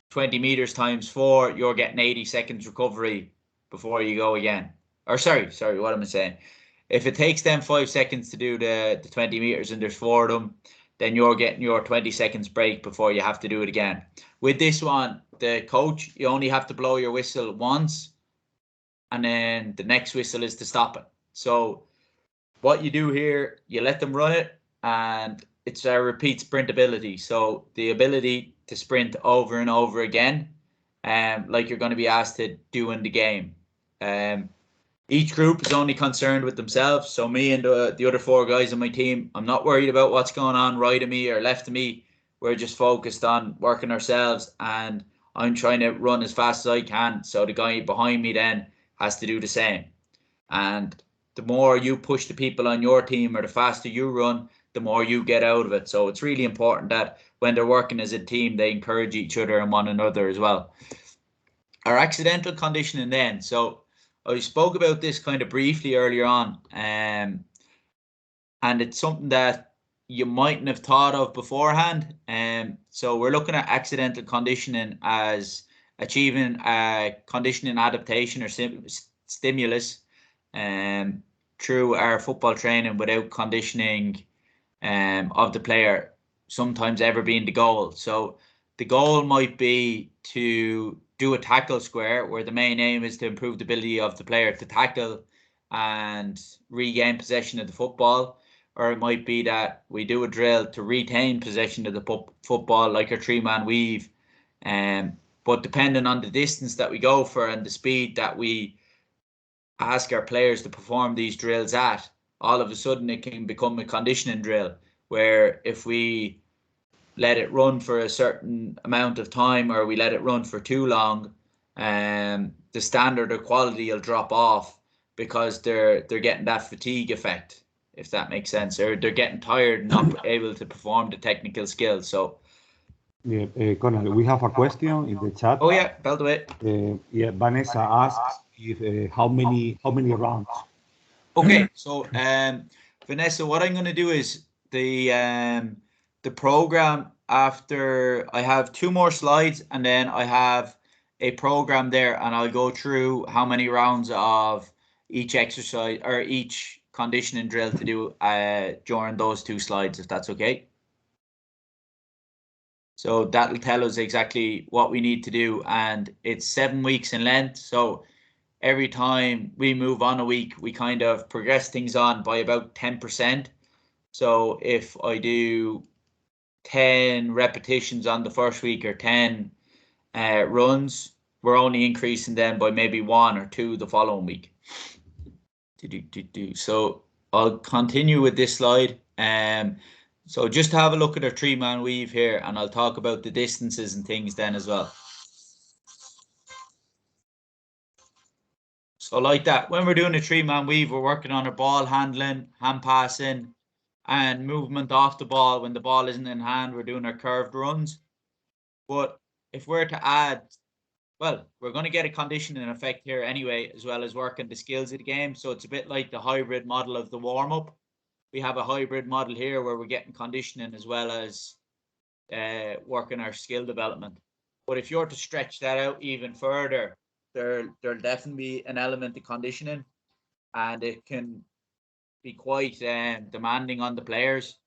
20 meters times 4, you're getting 80 seconds recovery before you go again. Or sorry, what am I saying? If it takes them 5 seconds to do the 20 meters and there's 4 of them, then you're getting your 20 seconds break before you have to do it again. With this one, the coach, you only have to blow your whistle once, and then the next whistle is to stop it. So what you do here, you let them run it, and it's a repeat sprint ability. So the ability to sprint over and over again, like you're going to be asked to do in the game. Each group is only concerned with themselves. So me and the other 4 guys on my team, I'm not worried about what's going on right of me or left of me. We're just focused on working ourselves, and I'm trying to run as fast as I can. So the guy behind me then has to do the same. And the more you push the people on your team or the faster you run, the more you get out of it. So it's really important that when they're working as a team, they encourage each other and one another as well. Our accidental conditioning then. So I spoke about this kind of briefly earlier on, and it's something that you mightn't have thought of beforehand. So we're looking at accidental conditioning as achieving a conditioning adaptation or stimulus through our football training without conditioning of the player sometimes ever being the goal. So the goal might be to do a tackle square where the main aim is to improve the ability of the player to tackle and regain possession of the football. Or it might be that we do a drill to retain possession of the football, like a 3-man weave. But depending on the distance that we go for and the speed that we ask our players to perform these drills at, all of a sudden it can become a conditioning drill, where if we let it run for a certain amount of time or we let it run for too long, the standard or quality will drop off because they're getting that fatigue effect, if that makes sense, or they're getting tired and not able to perform the technical skills. So yeah, Conal, we have a question in the chat. Oh yeah, belt away. Yeah, Vanessa asks if how many rounds. Okay, so Vanessa, what I'm going to do is the program, after I have 2 more slides, and then I have a program there, and I'll go through how many rounds of each exercise or each conditioning drill to do during those 2 slides, if that's okay. So that'll tell us exactly what we need to do, and it's 7 weeks in length. So every time we move on a week, we kind of progress things on by about 10%. So if I do 10 repetitions on the first week or 10 runs, we're only increasing them by maybe 1 or 2 the following week. So I'll continue with this slide. So just have a look at our 3-man weave here, and I'll talk about the distances and things then as well. So like that, when we're doing a 3-man weave, we're working on our ball handling, hand passing, and movement off the ball. When the ball isn't in hand, we're doing our curved runs. But if we're to add, well, we're going to get a conditioning effect here anyway, as well as working the skills of the game. So it's a bit like the hybrid model of the warm-up. We have a hybrid model here where we're getting conditioning as well as working our skill development. But if you're to stretch that out even further, there'll definitely be an element of conditioning, and it can be quite demanding on the players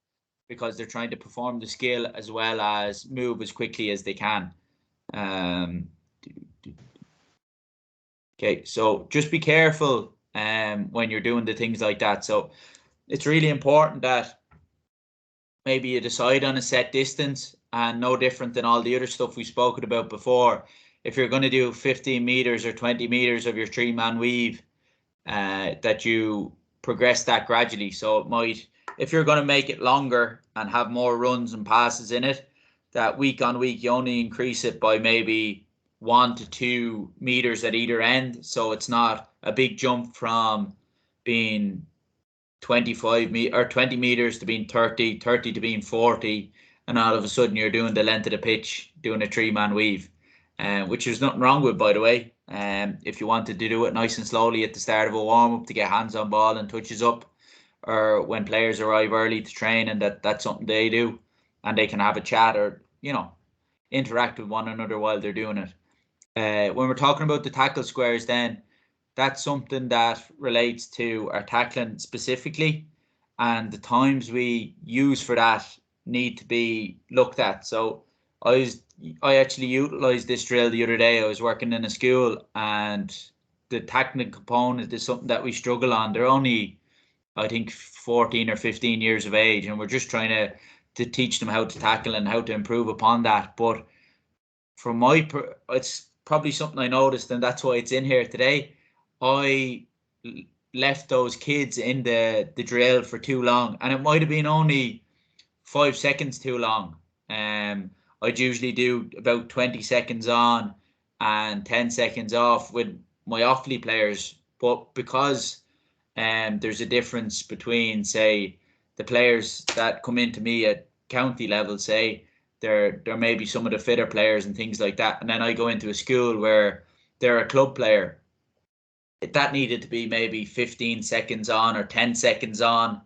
because they're trying to perform the skill as well as move as quickly as they can. Okay, so just be careful when you're doing the things like that. So it's really important that maybe you decide on a set distance, and no different than all the other stuff we've spoken about before. if you're going to do 15 meters or 20 meters of your 3-man weave, that you progress that gradually. So it might, if you're going to make it longer and have more runs and passes in it, that week on week you only increase it by maybe 1 to 2 meters at either end. So it's not a big jump from being 20 meters to being 30, 30 to being 40, and all of a sudden you're doing the length of the pitch, doing a 3-man weave, which there's nothing wrong with, by the way. If you wanted to do it nice and slowly at the start of a warm up to get hands on ball and touches up, or when players arrive early to train, and that's something they do, and they can have a chat or interact with one another while they're doing it. When we're talking about the tackle squares, then that's something that relates to our tackling specifically, and the times we use for that need to be looked at. So I actually utilised this drill the other day. I was working in a school, and the tackling component is something that we struggle on. They're only, I think, 14 or 15 years of age, and we're just trying to teach them how to tackle and how to improve upon that. But from it's probably something I noticed, and that's why it's in here today. I left those kids in the drill for too long, and it might have been only 5 seconds too long. I'd usually do about 20 seconds on and 10 seconds off with my Offaly players, but because there's a difference between, say, the players that come into me at county level, say, there may be some of the fitter players and things like that, and then I go into a school where they're a club player. That needed to be maybe 15 seconds on or 10 seconds on,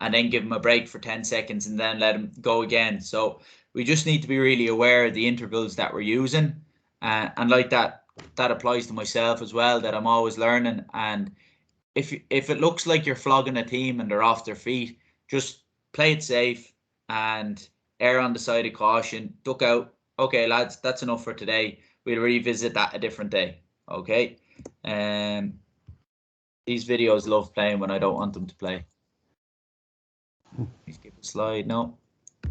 and then give them a break for 10 seconds and then let them go again. So we just need to be really aware of the intervals that we're using, and like that applies to myself as well, that I'm always learning. And if it looks like you're flogging a team and they're off their feet, just play it safe and err on the side of caution. Duck out. Okay, lads, that's enough for today. We'll revisit that a different day. Okay. These videos love playing when I don't want them to play. Please skip a slide. No.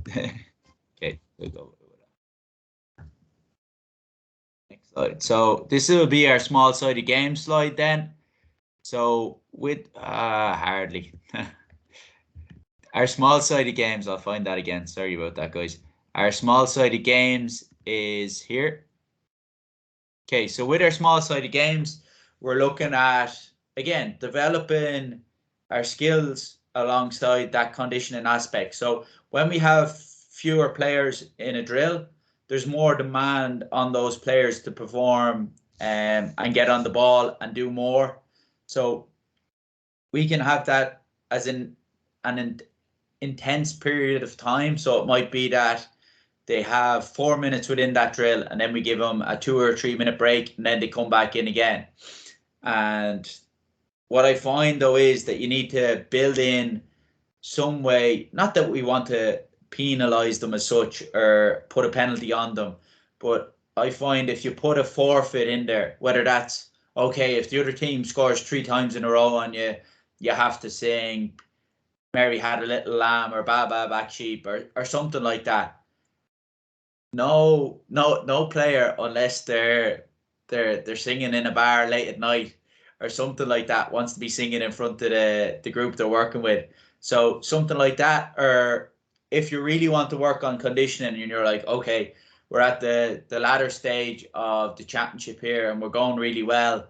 Okay, we'll go with that. Next slide. So this will be our small sided game slide then. So with hardly our small sided games, I'll find that again. Sorry about that, guys. Our small sided games is here. Okay, so with our small sided games, we're looking at, again, developing our skills alongside that conditioning aspect. So when we have fewer players in a drill, there's more demand on those players to perform and get on the ball and do more. So we can have that as an intense period of time. So it might be that they have 4 minutes within that drill, and then we give them a 2 or 3 minute break, and then they come back in again. And what I find, though, is that you need to build in some way, not that we want to penalise them as such or put a penalty on them, but I find if you put a forfeit in there, whether that's, okay, if the other team scores 3 times in a row on you, you have to sing Mary Had a Little Lamb or Ba Ba Back Sheep or something like that. No player, unless they're singing in a bar late at night or something like that, wants to be singing in front of the group they're working with. So something like that. Or if you really want to work on conditioning and you're like, okay, we're at the latter stage of the championship here and we're going really well,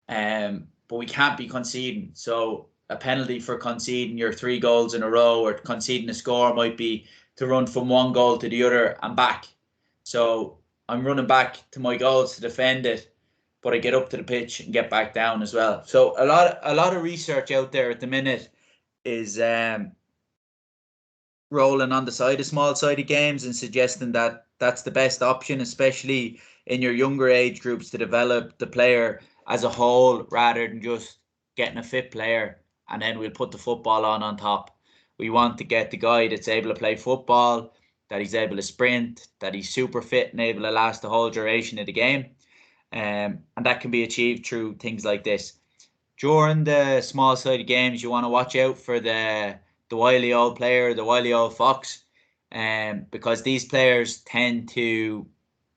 but we can't be conceding. So a penalty for conceding your 3 goals in a row or conceding a score might be to run from one goal to the other and back. So I'm running back to my goals to defend it, but I get up to the pitch and get back down as well. So a lot of research out there at the minute is rolling on the side of small-sided games and suggesting that that's the best option, especially in your younger age groups, to develop the player as a whole rather than just getting a fit player and then we'll put the football on top. We want to get the guy that's able to play football, that he's able to sprint, that he's super fit and able to last the whole duration of the game. And that can be achieved through things like this. During the small-sided games, you want to watch out for the wily old player, the wily old fox, because these players tend to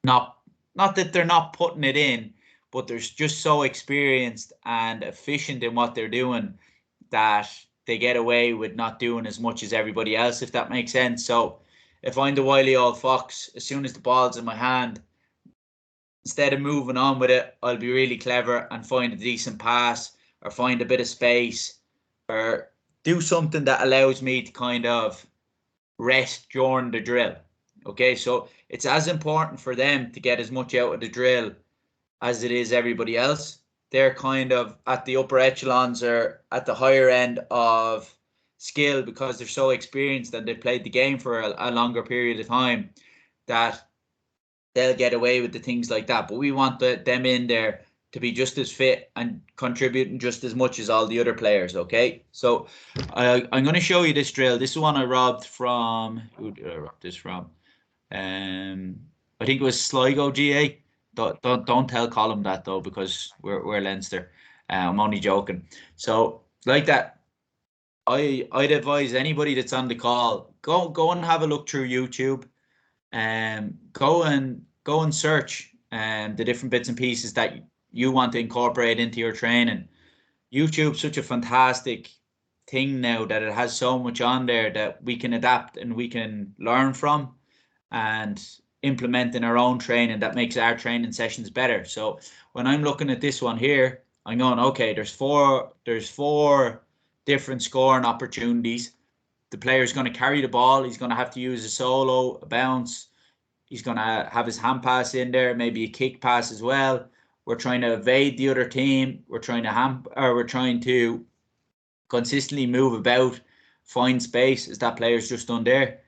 not not that they're not putting it in, but they're just so experienced and efficient in what they're doing that they get away with not doing as much as everybody else, if that makes sense. So if I'm the wily old fox, as soon as the ball's in my hand, instead of moving on with it, I'll be really clever and find a decent pass or find a bit of space or do something that allows me to kind of rest during the drill. Okay, so it's as important for them to get as much out of the drill as it is everybody else. They're kind of at the upper echelons or at the higher end of skill because they're so experienced and they've played the game for a longer period of time that they'll get away with the things like that. But we want them in there to be just as fit and contributing just as much as all the other players. Okay, so I'm going to show you this drill. This is one I robbed from. Who did I rob this from? I think it was Sligo GA. Don't tell Colin that though, because we're Leinster. I'm only joking. So like that, I'd advise anybody that's on the call, go and have a look through YouTube. Go and search the different bits and pieces that you want to incorporate into your training. YouTube's such a fantastic thing now that it has so much on there that we can adapt and we can learn from and implement in our own training that makes our training sessions better. So when I'm looking at this one here, I'm going, okay, there's four different scoring opportunities. The player's going to carry the ball. He's going to have to use a solo, a bounce. He's going to have his hand pass in there, maybe a kick pass as well. We're trying to evade the other team. We're trying to consistently move about, find space as that player's just done there,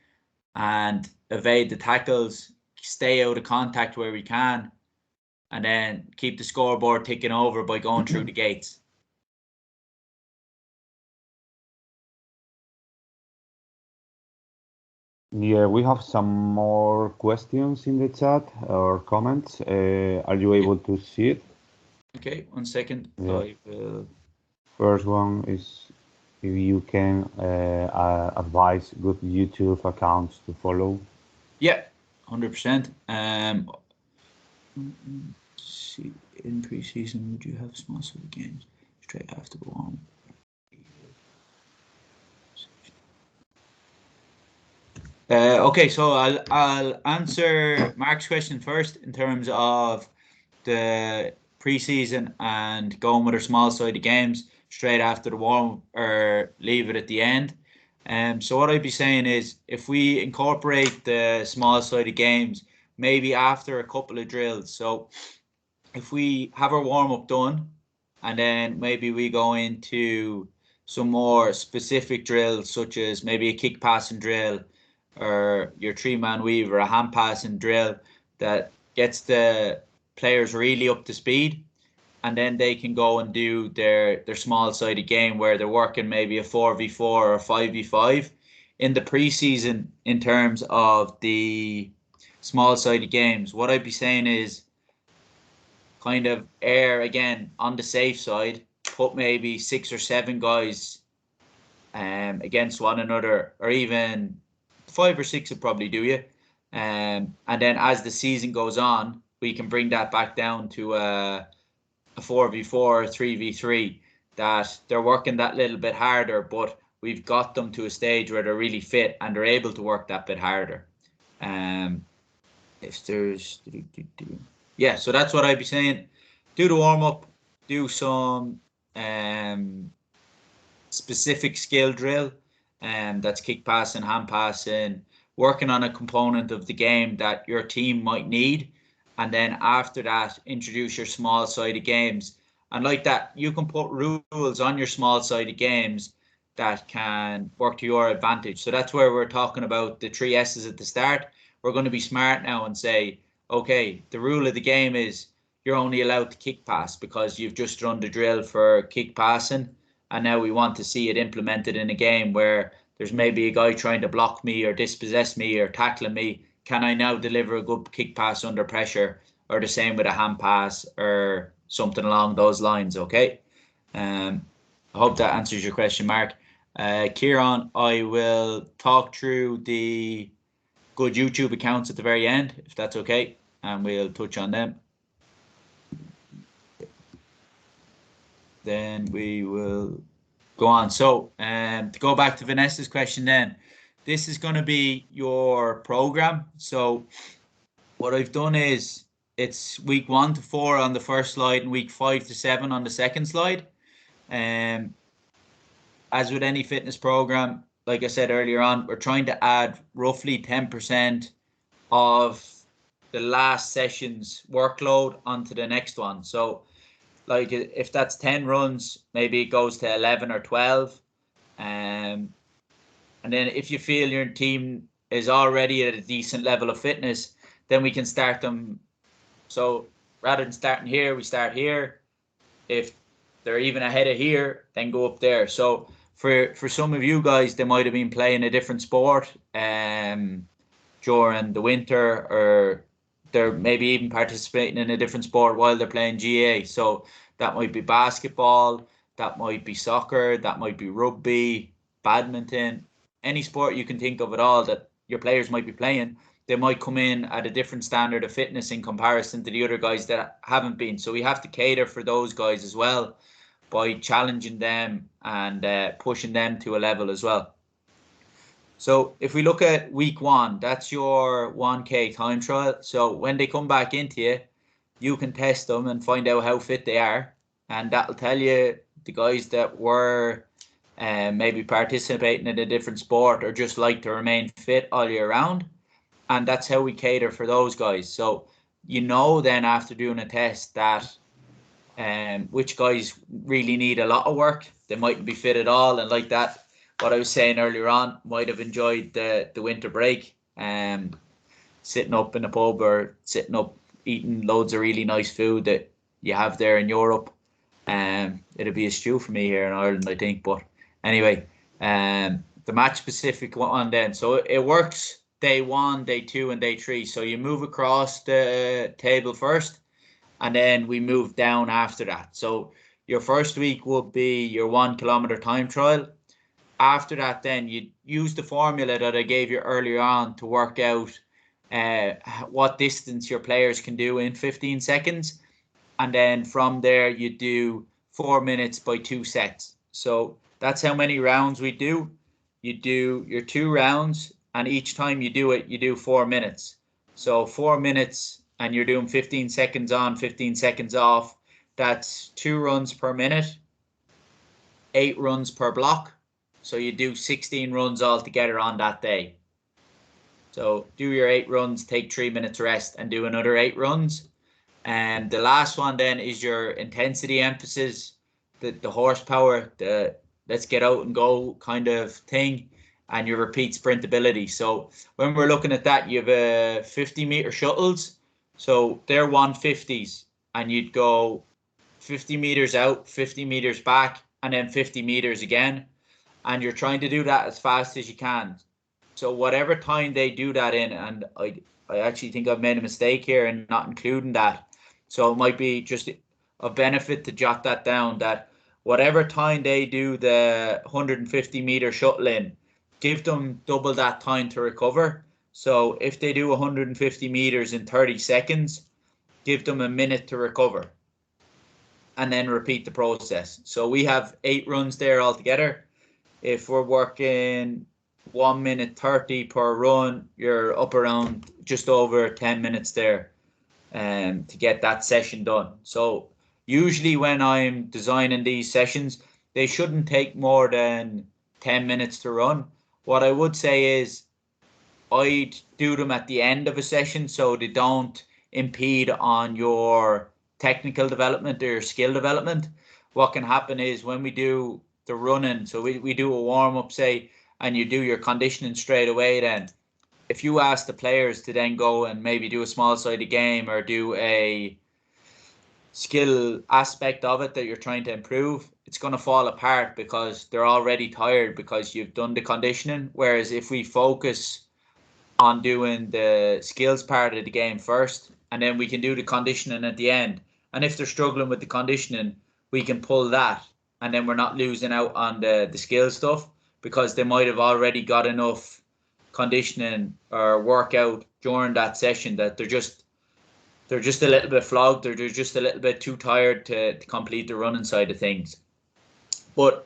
and evade the tackles, stay out of contact where we can, and then keep the scoreboard ticking over by going through the gates. Yeah, we have some more questions in the chat or comments. Are you able to see it? Okay, 1 second. Yeah. I will. First one is if you can advise good YouTube accounts to follow. Yeah, 100%. See, in pre-season, would you have small sort of games straight after the warm? Okay, so I'll answer Mark's question first in terms of the preseason and going with our small-sided games straight after the warm or leave it at the end. So what I'd be saying is if we incorporate the small-sided games maybe after a couple of drills. So if we have our warm-up done and then maybe we go into some more specific drills such as maybe a kick passing drill or your three-man weave or a hand passing drill that gets the players really up to speed, and then they can go and do their small-sided game where they're working maybe a 4v4 or a 5v5 in the preseason. In terms of the small-sided games, what I'd be saying is kind of err again on the safe side, put maybe 6 or 7 guys against one another, or even 5 or 6 would probably do you. And then as the season goes on, we can bring that back down to a 4v4 or 3v3, that they're working that little bit harder, but we've got them to a stage where they're really fit and they're able to work that bit harder. If there's, yeah, so that's what I'd be saying. Do the warm up, do some specific skill drill, that's kick passing, hand passing, working on a component of the game that your team might need. And then after that, introduce your small-sided games. And like that, you can put rules on your small-sided games that can work to your advantage. So that's where we're talking about the 3 S's at the start. We're going to be smart now and say, okay, the rule of the game is you're only allowed to kick pass because you've just run the drill for kick passing. And now we want to see it implemented in a game where there's maybe a guy trying to block me or dispossess me or tackling me. Can I now deliver a good kick pass under pressure, or the same with a hand pass or something along those lines? Okay. I hope that answers your question, Mark. Kieran, I will talk through the good YouTube accounts at the very end, if that's okay. and we'll touch on them. Then we will go on. So to go back to Vanessa's question then, this is going to be your program. So what I've done is it's week 1 to 4 on the first slide and week 5 to 7 on the second slide. As with any fitness program, like I said earlier on, we're trying to add roughly 10% of the last session's workload onto the next one. So like if that's 10 runs, maybe it goes to 11 or 12. And then if you feel your team is already at a decent level of fitness, then we can start them. So rather than starting here, we start here. If they're even ahead of here, then go up there. So for some of you guys, they might have been playing a different sport during the winter, or they're maybe even participating in a different sport while they're playing GA. So that might be basketball, that might be soccer, that might be rugby, badminton, any sport you can think of at all that your players might be playing. They might come in at a different standard of fitness in comparison to the other guys that haven't been. So we have to cater for those guys as well by challenging them and pushing them to a level as well. So if we look at week 1, that's your 1K time trial. So when they come back into you, you can test them and find out how fit they are. And that'll tell you the guys that were maybe participating in a different sport or just like to remain fit all year round. And that's how we cater for those guys. So then after doing a test that which guys really need a lot of work. They mightn't be fit at all, and like that, what I was saying earlier on, might have enjoyed the winter break, sitting up in a pub or sitting up eating loads of really nice food that you have there in Europe. It'll be a stew for me here in Ireland, I think. But anyway, the match specific one then. So it works day 1, day 2, and day 3. So you move across the table first, and then we move down after that. So your first week will be your 1 kilometer time trial. After that, then you use the formula that I gave you earlier on to work out what distance your players can do in 15 seconds. And then from there, you do 4 minutes by 2 sets. So that's how many rounds we do. You do your 2 rounds, and each time you do it, you do 4 minutes. So 4 minutes, and you're doing 15 seconds on, 15 seconds off. That's 2 runs per minute, 8 runs per block. So you do 16 runs altogether on that day. So do your 8 runs, take 3 minutes rest, and do another 8 runs. And the last one then is your intensity emphasis, the horsepower, the let's get out and go kind of thing, and your repeat sprintability. So when we're looking at that, you have 50-meter shuttles. So they're 150s, and you'd go 50 meters out, 50 meters back, and then 50 meters again. And you're trying to do that as fast as you can. So whatever time they do that in, and I actually think I've made a mistake here in not including that. So it might be just a benefit to jot that down, that whatever time they do the 150-meter shuttle in, give them double that time to recover. So if they do 150 meters in 30 seconds, give them a minute to recover, and then repeat the process. So we have 8 runs there altogether. If we're working 1 minute 30 per run, you're up around just over 10 minutes there to get that session done. So usually when I'm designing these sessions, they shouldn't take more than 10 minutes to run. What I would say is I'd do them at the end of a session so they don't impede on your technical development or your skill development. What can happen is when we do the running, so we do a warm-up, say, and you do your conditioning straight away, then if you ask the players to then go and maybe do a small-sided game or do a skill aspect of it that you're trying to improve, it's going to fall apart because they're already tired because you've done the conditioning. Whereas if we focus on doing the skills part of the game first, and then we can do the conditioning at the end, and if they're struggling with the conditioning, we can pull that, and then we're not losing out on the skill stuff because they might have already got enough conditioning or workout during that session that they're just they're just a little bit flogged, or they're just a little bit too tired to complete the running side of things. But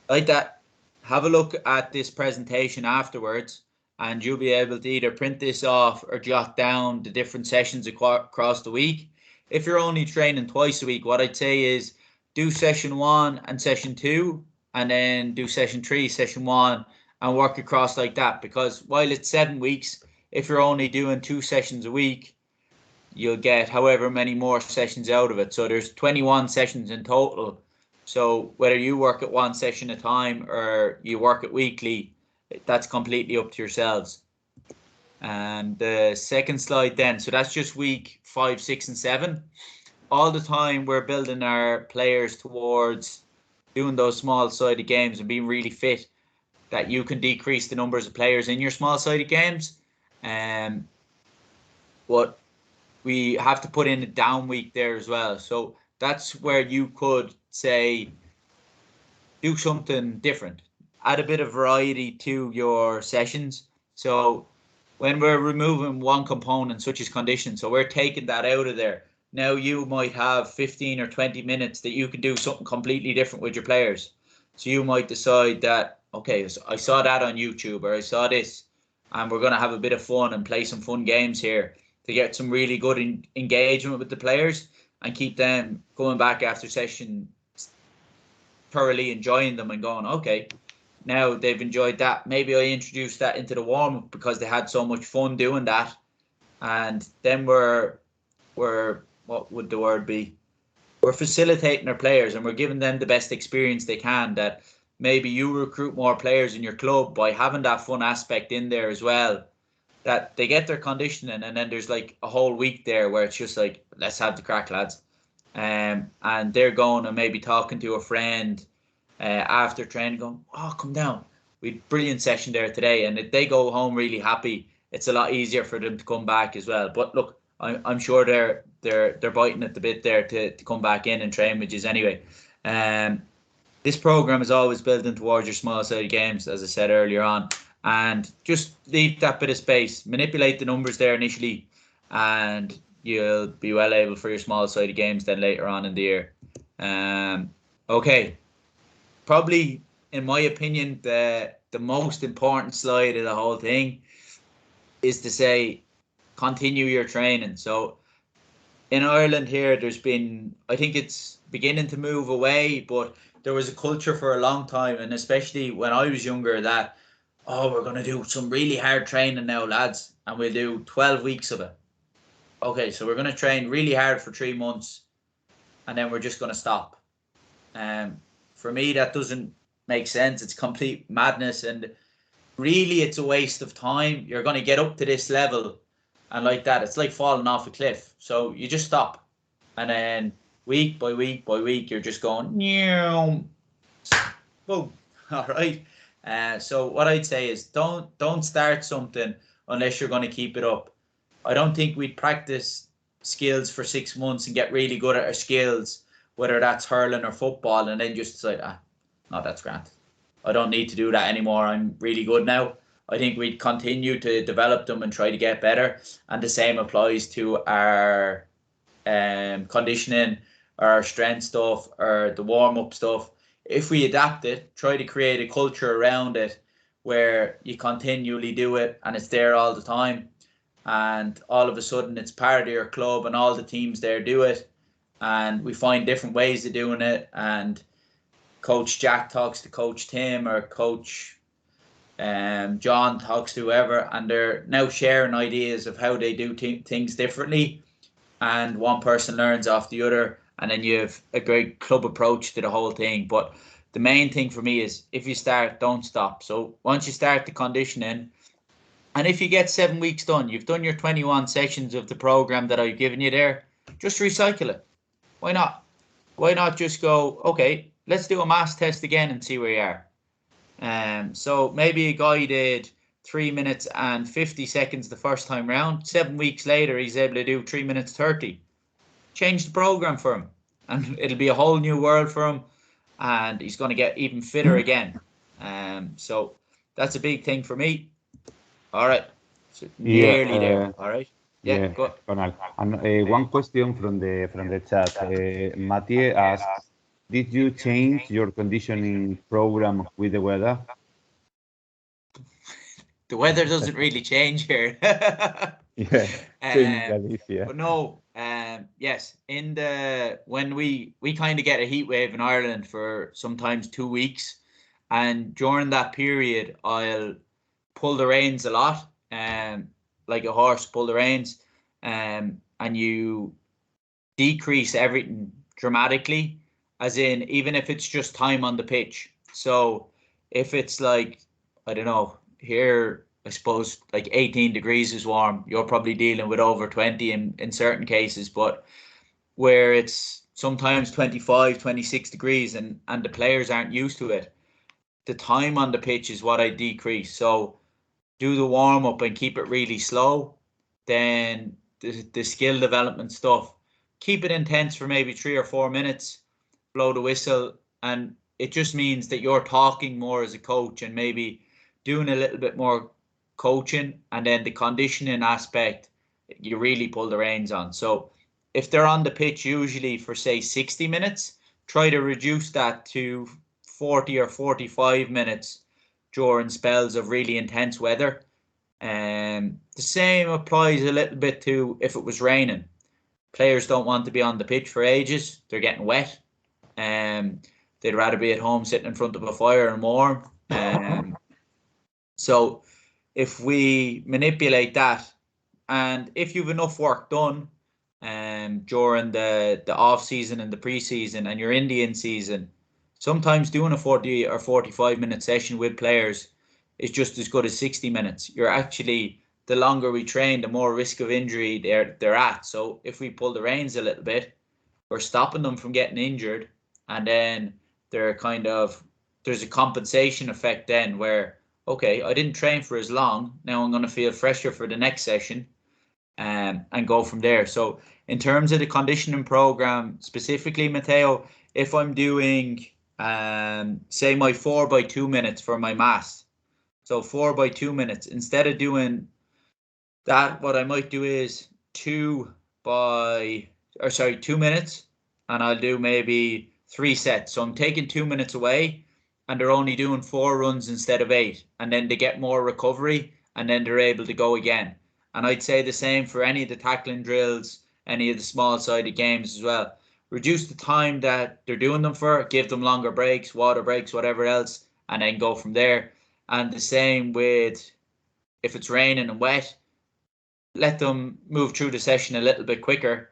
like that, have a look at this presentation afterwards, and you'll be able to either print this off or jot down the different sessions across the week. If you're only training twice a week, what I'd say is do session 1 and session 2, and then do session 3, session 1, and work across like that. Because while it's 7 weeks, if you're only doing 2 sessions a week, you'll get however many more sessions out of it. So there's 21 sessions in total. So whether you work at 1 session at a time or you work it weekly, that's completely up to yourselves. And the second slide then, so that's just week 5, 6, and 7. All the time we're building our players towards doing those small-sided games and being really fit, that you can decrease the numbers of players in your small-sided games. But we have to put in a down week there as well. So that's where you could say, do something different, add a bit of variety to your sessions. So when we're removing one component, such as condition, so we're taking that out of there. Now you might have 15 or 20 minutes that you can do something completely different with your players. So you might decide that, okay, I saw that on YouTube, or I saw this, and we're going to have a bit of fun and play some fun games here to get some really good engagement with the players and keep them coming back after session thoroughly enjoying them and going, okay, now they've enjoyed that. Maybe I introduced that into the warm-up because they had so much fun doing that. And then we're what would the word be? We're facilitating our players, and we're giving them the best experience they can. That maybe you recruit more players in your club by having that fun aspect in there as well, that they get their conditioning, and then there's like a whole week there where it's just like, let's have the crack, lads. And they're going and maybe talking to a friend after training, going, oh, come down, we had a brilliant session there today. And if they go home really happy, it's a lot easier for them to come back as well. But look, I'm sure they're biting at the bit there to come back in and train with you anyway. This program is always building towards your small-sided games, as I said earlier on, and just leave that bit of space, manipulate the numbers there initially, and you'll be well able for your small-sided games then later on in the year. Okay, probably in my opinion the most important slide of the whole thing is to say, continue your training. So in Ireland here, there's been, I think it's beginning to move away, but there was a culture for a long time, and especially when I was younger, that, oh, we're going to do some really hard training now, lads, and we'll do 12 weeks of it. Okay, so we're going to train really hard for 3 months, and then we're just going to stop. For me, that doesn't make sense. It's complete madness, and really it's a waste of time. You're going to get up to this level, and like that, it's like falling off a cliff. So you just stop, and then week by week by week, you're just going, boom. All right. So what I'd say is, don't start something unless you're going to keep it up. I don't think we'd practice skills for 6 months and get really good at our skills, whether that's hurling or football, and then just decide, no, that's grand, I don't need to do that anymore, I'm really good now. I think we'd continue to develop them and try to get better. And the same applies to our conditioning, our strength stuff, or the warm-up stuff. If we adapt it, try to create a culture around it where you continually do it and it's there all the time, and all of a sudden it's part of your club and all the teams there do it, and we find different ways of doing it, and Coach Jack talks to Coach Tim, or Coach John talks to whoever, and they're now sharing ideas of how they do things differently, and one person learns off the other, and then you have a great club approach to the whole thing. But the main thing for me is, if you start, don't stop. So once you start the conditioning, and if you get 7 weeks done, you've done your 21 sessions of the program that I've given you there, just recycle it. Why not? Why not just go, okay, let's do a mass test again and see where you are. So maybe a guy did 3 minutes and 50 seconds the first time round. 7 weeks later, he's able to do 3 minutes 30. Change the program for him, and it'll be a whole new world for him, and he's going to get even fitter again. So that's a big thing for me. All right, so nearly there. All right. Yeah, Yeah, go. Conal. And one question from the chat. Mathieu asks, did you change your conditioning program with the weather? The weather doesn't really change here. Yeah, same in um, Galicia. but no, yes, in the when we kind of get a heat wave in Ireland for sometimes 2 weeks, and during that period, I'll pull the reins a lot, like a horse pull the reins, and you decrease everything dramatically, as in even if it's just time on the pitch. So if it's like, I don't know, here I suppose like 18 degrees is warm, you're probably dealing with over 20 in certain cases, but where it's sometimes 25, 26 degrees and the players aren't used to it, the time on the pitch is what I decrease. So do the warm up and keep it really slow. Then the skill development stuff, keep it intense for maybe 3 or 4 minutes, blow the whistle, and it just means that you're talking more as a coach and maybe doing a little bit more coaching, and then the conditioning aspect you really pull the reins on. So if they're on the pitch usually for say 60 minutes, try to reduce that to 40 or 45 minutes during spells of really intense weather. The same applies a little bit to if it was raining. Players don't want to be on the pitch for ages. They're getting wet. Um, they'd rather be at home sitting in front of a fire and warm. So if we manipulate that, and if you've enough work done during the off season and the preseason, and you're in the in season, sometimes doing a 40 or 45-minute session with players is just as good as 60 minutes. You're actually, the longer we train, the more risk of injury they're at. So if we pull the reins a little bit, we're stopping them from getting injured, and then they're kind of, there's a compensation effect then where, okay, I didn't train for as long, now I'm going to feel fresher for the next session, and go from there. So in terms of the conditioning program specifically, Matteo, if I'm doing say my 4 by 2 minutes for my mass, so 4 by 2 minutes, instead of doing that, what I might do is 2 minutes, and I'll do maybe 3 sets. So I'm taking 2 minutes away, and they're only doing 4 runs instead of 8, and then they get more recovery, and then they're able to go again. And I'd say the same for any of the tackling drills, any of the small sided games as well. Reduce the time that they're doing them for, give them longer breaks, water breaks, whatever else, and then go from there. And the same with if it's raining and wet, let them move through the session a little bit quicker.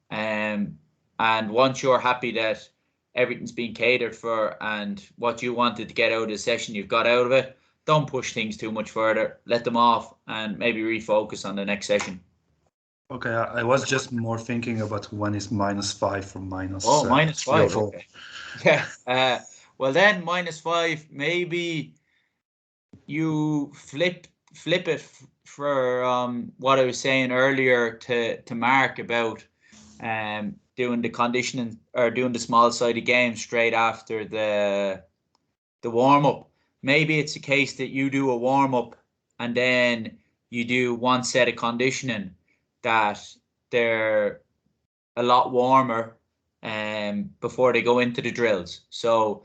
And once you're happy that everything's been catered for and what you wanted to get out of the session, you've got out of it, don't push things too much further. Let them off and maybe refocus on the next session. Okay, I was just more thinking about when it's -5 or Oh, -3 or -5. 4. Okay. Yeah. Well, then -5, maybe you flip it for what I was saying earlier to Mark about doing the conditioning or doing the small sided game straight after the warm up. Maybe it's a case that you do a warm up and then you do one set of conditioning that they're a lot warmer before they go into the drills. So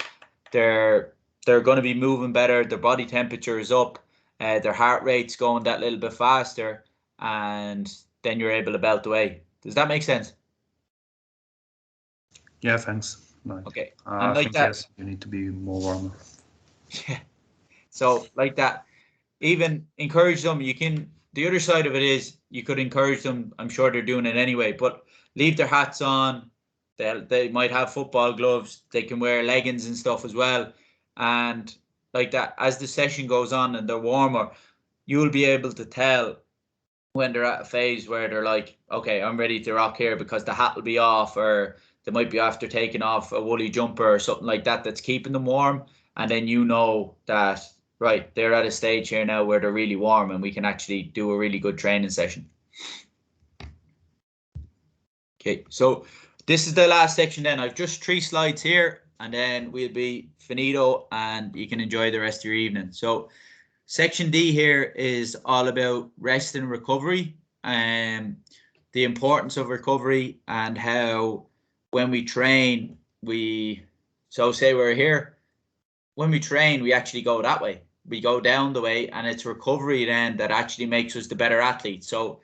they're going to be moving better. Their body temperature is up. Their heart rate's going that little bit faster, and then you're able to belt away. Does that make sense? Yeah, thanks. Like, Okay. I And like think that, yes, you need to be more warmer. yeah. So like that, even encourage them. You can. The other side of it is you could encourage them. I'm sure they're doing it anyway, but leave their hats on. They might have football gloves. They can wear leggings and stuff as well. And like that, as the session goes on and they're warmer, you'll be able to tell when they're at a phase where they're like, okay, I'm ready to rock here because the hat will be off, or they might be after taking off a woolly jumper or something like that that's keeping them warm. And then you know that, right, they're at a stage here now where they're really warm and we can actually do a really good training session. Okay, so this is the last section then. I've just 3 slides here and then we'll be finito and you can enjoy the rest of your evening. So section D here is all about rest and recovery. the importance of recovery, and how when we train, say we're here, when we train, we actually go that way. We go down the way, and it's recovery then that actually makes us the better athlete. So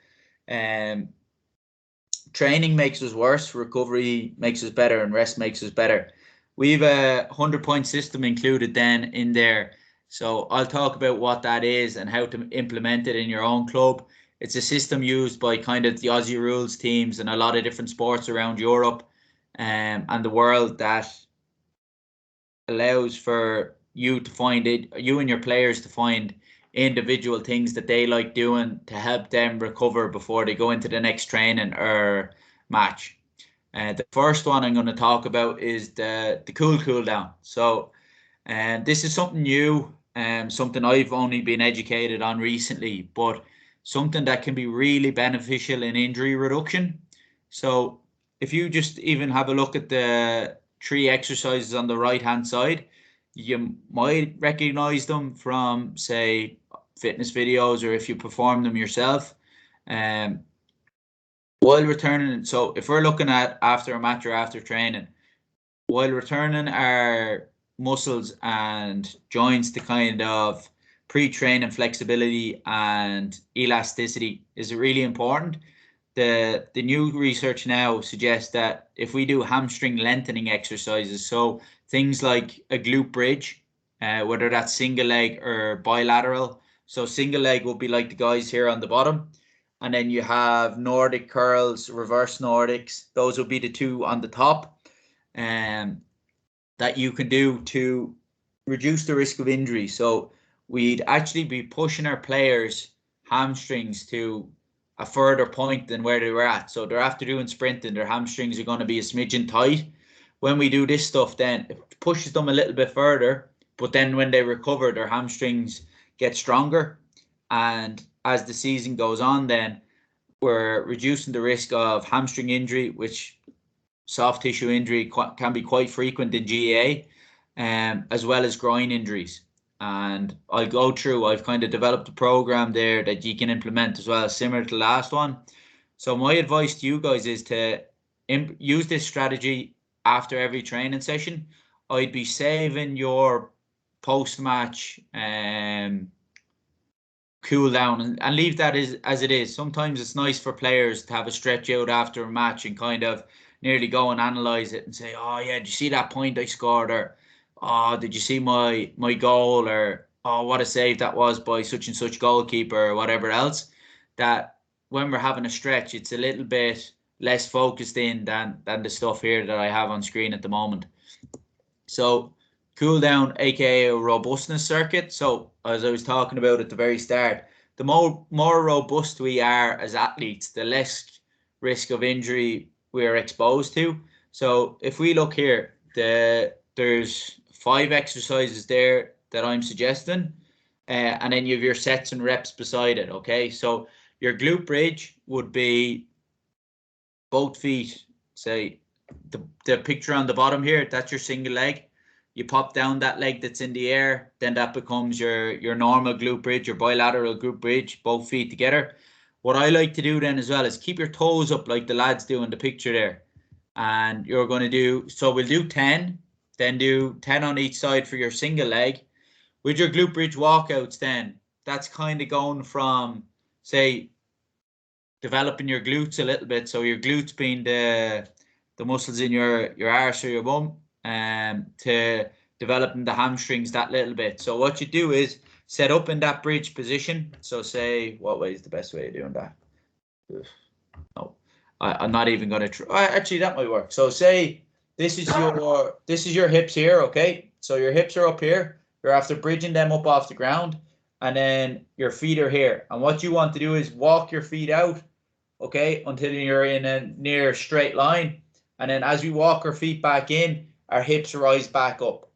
training makes us worse, recovery makes us better, and rest makes us better. We've a 100-point system included then in there. So I'll talk about what that is and how to implement it in your own club. It's a system used by kind of the Aussie rules teams and a lot of different sports around Europe and the world, that allows for you to find it, you and your players to find individual things that they like doing to help them recover before they go into the next training or match. The first one I'm going to talk about is the cool down. So this is something new, something I've only been educated on recently, but something that can be really beneficial in injury reduction. So if you just even have a look at the 3 exercises on the right hand side, you might recognize them from, say, fitness videos, or if you perform them yourself. While returning, so if we're looking at after a match or after training, while returning our muscles and joints to kind of pre-training flexibility and elasticity is really important. The new research now suggests that if we do hamstring lengthening exercises, so things like a glute bridge, whether that's single leg or bilateral. So single leg will be like the guys here on the bottom. And then you have Nordic curls, reverse Nordics. Those will be the 2 on the top. That you can do to reduce the risk of injury. So we'd actually be pushing our players' hamstrings to a further point than where they were at. So they're after doing sprinting, their hamstrings are going to be a smidgen tight. When we do this stuff, then it pushes them a little bit further, but then when they recover, their hamstrings get stronger. And as the season goes on, then we're reducing the risk of hamstring injury, which soft tissue injury can be quite frequent in GAA, as well as groin injuries. And I'll go through, I've kind of developed a program there that you can implement as well, similar to the last one. So my advice to you guys is to use this strategy after every training session. I'd be saving your post-match cool down and leave that as it is. Sometimes it's nice for players to have a stretch out after a match and kind of nearly go and analyze it and say, oh yeah, did you see that point I scored? Or, oh, did you see my goal? Or, oh, what a save that was by such and such goalkeeper, or whatever else. That when we're having a stretch, it's a little bit less focused in than the stuff here that I have on screen at the moment. So cool down, aka a robustness circuit. So as I was talking about at the very start, the more robust we are as athletes, the less risk of injury we are exposed to. So if we look here, there's 5 exercises there that I'm suggesting, and then you have your sets and reps beside it. Okay, so your glute bridge would be both feet. Say the picture on the bottom here, that's your single leg. You pop down that leg that's in the air, then that becomes your normal glute bridge, your bilateral glute bridge, both feet together. What I like to do then as well is keep your toes up like the lads do in the picture there. And you're going to do, so we'll do 10, then do 10 on each side for your single leg. With your glute bridge walkouts then, that's kind of going from, say, developing your glutes a little bit. So your glutes being the muscles in your arse or your bum, to developing the hamstrings that little bit. So what you do is set up in that bridge position. So say, what way is the best way of doing that? No, I'm not even going to try. Actually, that might work. So say this is your hips here. Okay, so your hips are up here. You're after bridging them up off the ground, and then your feet are here. And what you want to do is walk your feet out, okay, until you're in a near straight line. And then as we walk our feet back in, our hips rise back up.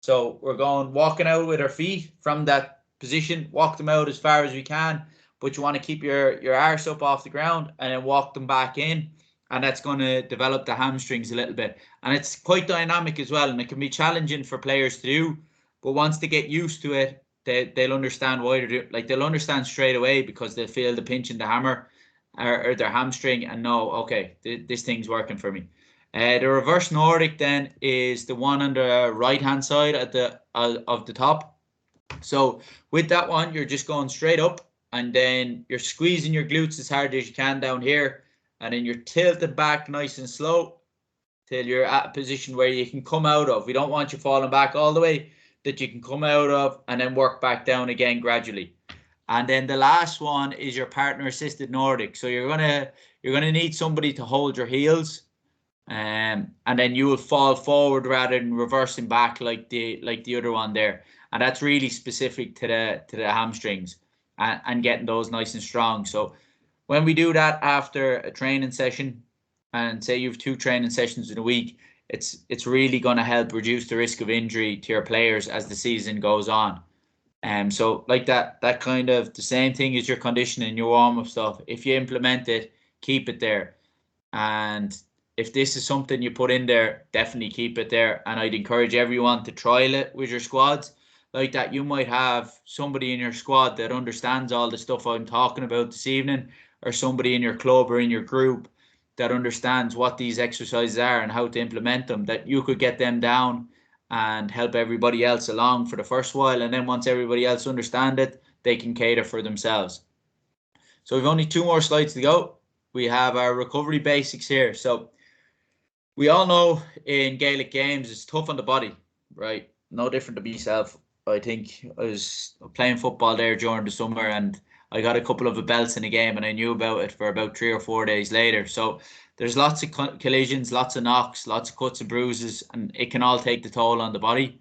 So we're going walking out with our feet from that position, walk them out as far as we can, but you want to keep your arse up off the ground and then walk them back in. And that's going to develop the hamstrings a little bit. And it's quite dynamic as well. And it can be challenging for players to do. But once they get used to it, they'll understand why they're doing, like they'll understand straight away, because they'll feel the pinch and the hammer. or their hamstring and know, okay, this thing's working for me. The reverse Nordic then is the one on the right hand side at the of the top. So with that one, you're just going straight up, and then you're squeezing your glutes as hard as you can down here, and then you're tilted back nice and slow till you're at a position where you can come out of. We don't want you falling back all the way, that you can come out of and then work back down again gradually. And then the last one is your partner assisted Nordic. So you're gonna need somebody to hold your heels, and then you will fall forward rather than reversing back like the other one there. And that's really specific to the hamstrings and getting those nice and strong. So when we do that after a training session, and say you have 2 training sessions in a week, it's really going to help reduce the risk of injury to your players as the season goes on. So like that kind of the same thing as your conditioning, your warm-up stuff. If you implement it, keep it there. And if this is something you put in there, definitely keep it there. And I'd encourage everyone to trial it with your squads. Like that, you might have somebody in your squad that understands all the stuff I'm talking about this evening, or somebody in your club or in your group that understands what these exercises are and how to implement them, that you could get them down and help everybody else along for the first while. And then once everybody else understand it, they can cater for themselves. So we've only 2 more slides to go. We have our recovery basics here. So we all know in Gaelic games, it's tough on the body, right? No different to myself. I think I was playing football there during the summer, and I got a couple of belts in a game, and I knew about it for about 3 or 4 days later. So there's lots of collisions, lots of knocks, lots of cuts and bruises, and it can all take the toll on the body.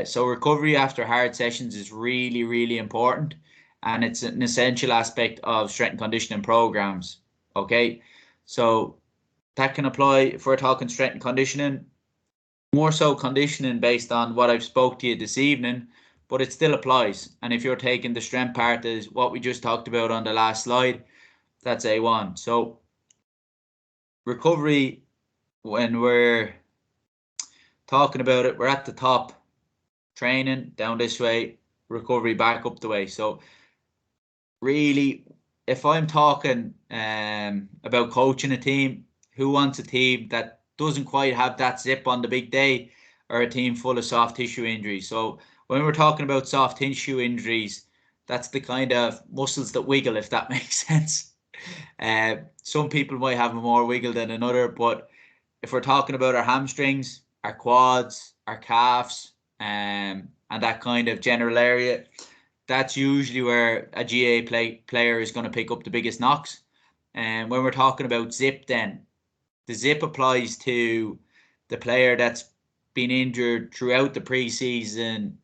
So recovery after hard sessions is really, really important, and it's an essential aspect of strength and conditioning programs. Okay, so that can apply if we're talking strength and conditioning, more so conditioning based on what I've spoke to you this evening, but it still applies. And if you're taking the strength part, is what we just talked about on the last slide, that's A1. So recovery, when we're talking about it, we're at the top, training down this way, recovery back up the way. So really, if I'm talking about coaching a team, who wants a team that doesn't quite have that zip on the big day, or a team full of soft tissue injuries? So when we're talking about soft tissue injuries, that's the kind of muscles that wiggle, if that makes sense. Some people might have more wiggle than another, but if we're talking about our hamstrings, our quads, our calves, and that kind of general area, that's usually where a GA player is going to pick up the biggest knocks. And when we're talking about zip, then the zip applies to the player that's been injured throughout the preseason,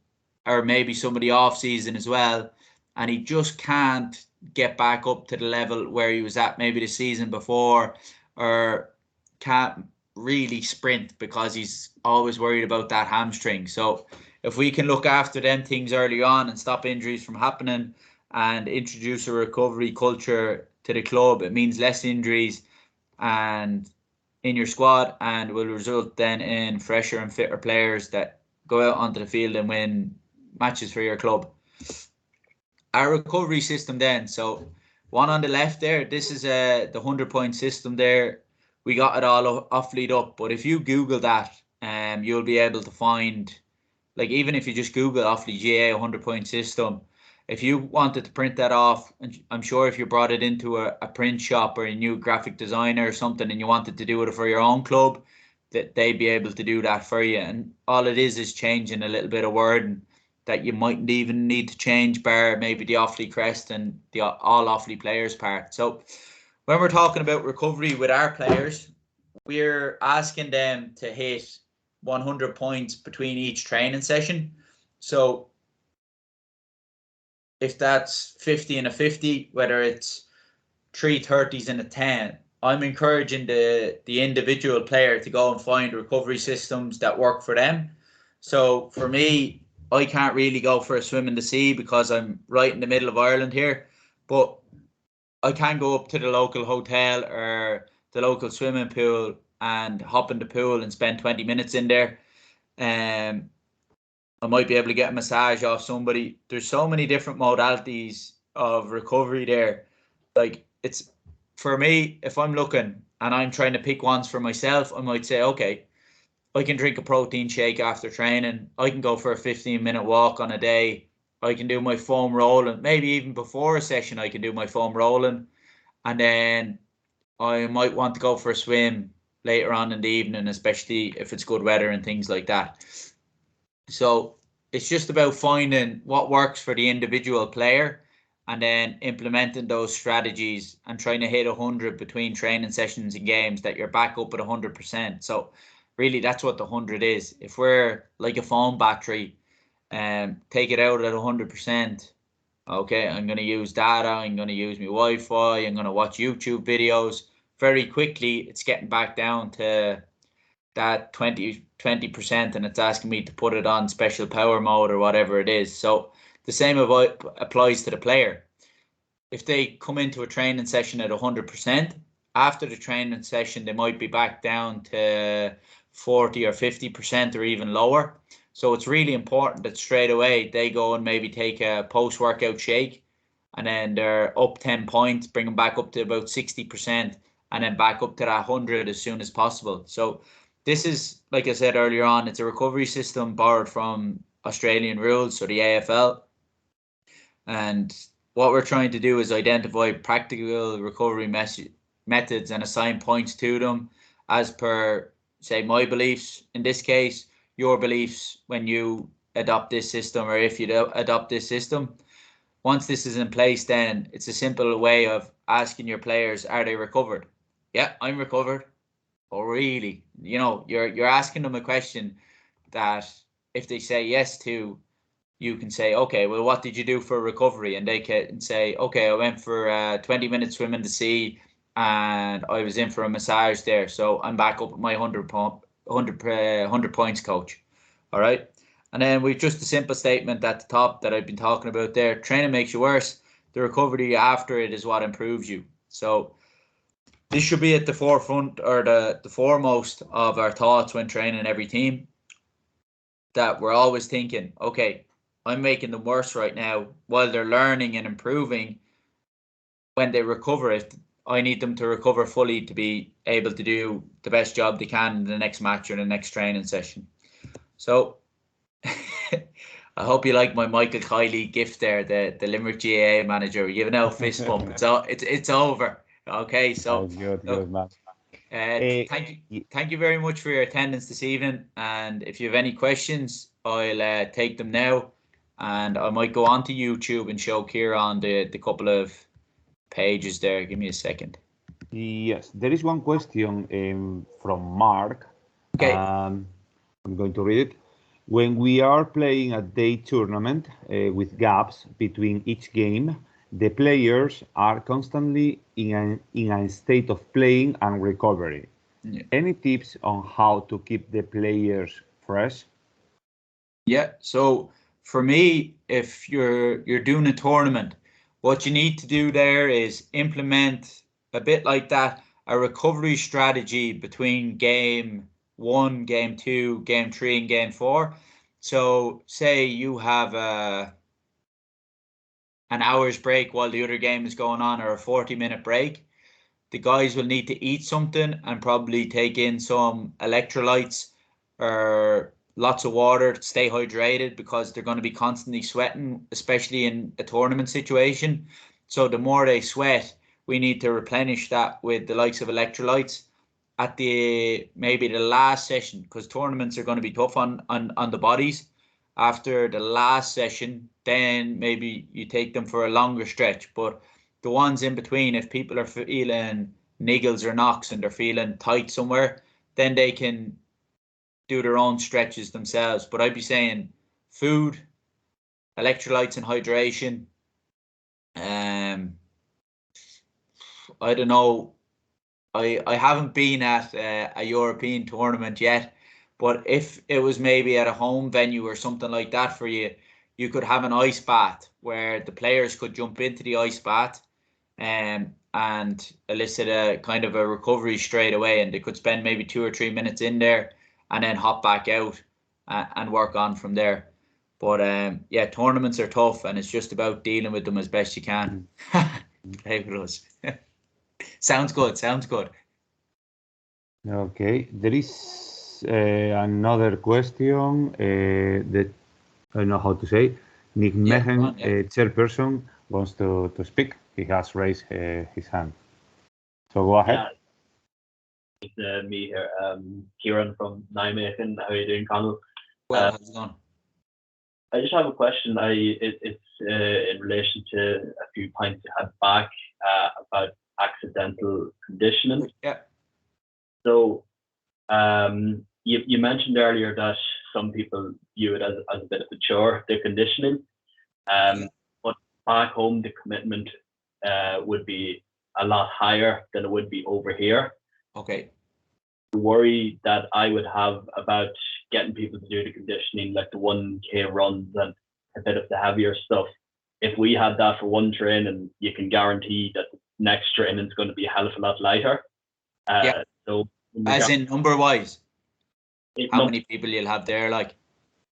or maybe some of the off season as well, and he just can't get back up to the level where he was at maybe the season before, or can't really sprint because he's always worried about that hamstring. So if we can look after them things early on and stop injuries from happening and introduce a recovery culture to the club, it means less injuries and in your squad, and will result then in fresher and fitter players that go out onto the field and win matches for your club. Our recovery system then, so one on the left there, this is the 100-point system there. We got it all awfully up, but if you Google that, you'll be able to find, like, even if you just Google Offaly GA 100-point system, if you wanted to print that off, and I'm sure if you brought it into a print shop or a new graphic designer or something, and you wanted to do it for your own club, that they'd be able to do that for you. And all it is changing a little bit of wording that you mightn't even need to change, bar maybe the Offaly crest and the all Offaly players part. So when we're talking about recovery with our players, we're asking them to hit 100 points between each training session. So if that's 50 and a 50, whether it's 3 30s and a 10, I'm encouraging the individual player to go and find recovery systems that work for them. So for me, I can't really go for a swim in the sea because I'm right in the middle of Ireland here, but I can go up to the local hotel or the local swimming pool and hop in the pool and spend 20 minutes in there. I might be able to get a massage off somebody. There's so many different modalities of recovery there. Like, it's for me, if I'm looking and I'm trying to pick ones for myself, I might say, okay, I can drink a protein shake after training. I can go for a 15-minute walk on a day. I can do my foam rolling. Maybe even before a session, I can do my foam rolling. And then I might want to go for a swim later on in the evening, especially if it's good weather and things like that. So it's just about finding what works for the individual player and then implementing those strategies and trying to hit 100 between training sessions and games, that you're back up at 100%. So really, that's what the 100 is. If we're like a phone battery, take it out at 100%. Okay, I'm going to use data, I'm going to use my Wi-Fi, I'm going to watch YouTube videos. Very quickly, it's getting back down to that 20%, and it's asking me to put it on special power mode or whatever it is. So the same applies to the player. If they come into a training session at 100%, after the training session, they might be back down to 40 or 50% or even lower. So it's really important that straight away they go and maybe take a post-workout shake, and then they're up 10 points, bring them back up to about 60%, and then back up to that 100 as soon as possible. So this is, like I said earlier on, it's a recovery system borrowed from Australian rules, so the AFL. And what we're trying to do is identify practical recovery methods and assign points to them as per, say, my beliefs in this case, your beliefs when you adopt this system, or if you adopt this system. Once this is in place, then it's a simple way of asking your players, are they recovered? Yeah, I'm recovered. Oh, really? You're asking them a question that if they say yes to, you can say, okay, well, what did you do for recovery? And they can say, okay, I went for a 20-minute swim in the sea and I was in for a massage there. So I'm back up at my 100 points, coach. All right. And then we've just a simple statement at the top that I've been talking about there. Training makes you worse. The recovery after it is what improves you. So this should be at the forefront, or the foremost of our thoughts when training every team, that we're always thinking, okay, I'm making them worse right now while they're learning and improving. When they recover, if I need them to recover fully to be able to do the best job they can in the next match or the next training session. So I hope you like my Michael Kiley gift there, the Limerick GAA manager. We're giving out a fist bump. It's over. Okay, so good, look, man. Thank you very much for your attendance this evening. And if you have any questions, I'll take them now. And I might go on to YouTube and show Kieran the couple of pages there. Give me a second. Yes, there is one question from Mark. Okay. I'm going to read it. When we are playing a day tournament with gaps between each game, the players are constantly in a state of playing and recovery. Yeah. Any tips on how to keep the players fresh? Yeah. So for me, if you're doing a tournament, what you need to do there is implement a bit like that, a recovery strategy between game 1, game 2, game 3, and game 4. So say you have an hour's break while the other game is going on, or a 40-minute break. The guys will need to eat something and probably take in some electrolytes or lots of water to stay hydrated, because they're going to be constantly sweating, especially in a tournament situation. So the more they sweat, we need to replenish that with the likes of electrolytes at maybe the last session, because tournaments are going to be tough on the bodies. After the last session, then maybe you take them for a longer stretch. But the ones in between, if people are feeling niggles or knocks and they're feeling tight somewhere, then they can do their own stretches themselves. But I'd be saying food, electrolytes and hydration. I don't know. I haven't been at a European tournament yet, but if it was maybe at a home venue or something like that for you, you could have an ice bath where the players could jump into the ice bath and elicit a kind of a recovery straight away, and they could spend maybe 2 or 3 minutes in there and then hop back out and work on from there. But yeah, tournaments are tough, and it's just about dealing with them as best you can. Play with us. Sounds good. Sounds good. Okay, there is another question that I don't know how to say. Nick Mahon, chairperson, wants to speak. He has raised his hand. So go ahead. Yeah. It's me here, Kieran from Nijmegen. How are you doing, Conal? Well, how's it going? I just have a question. It's in relation to a few points you had back about accidental conditioning. Yeah. So you mentioned earlier that some people view it as a bit of a chore, the conditioning. But back home, the commitment would be a lot higher than it would be over here. Okay. The worry that I would have about getting people to do the conditioning, like the 1K runs and a bit of the heavier stuff, if we had that for one training, you can guarantee that the next training is going to be a hell of a lot lighter. So as in number wise, how many people you'll have there, like?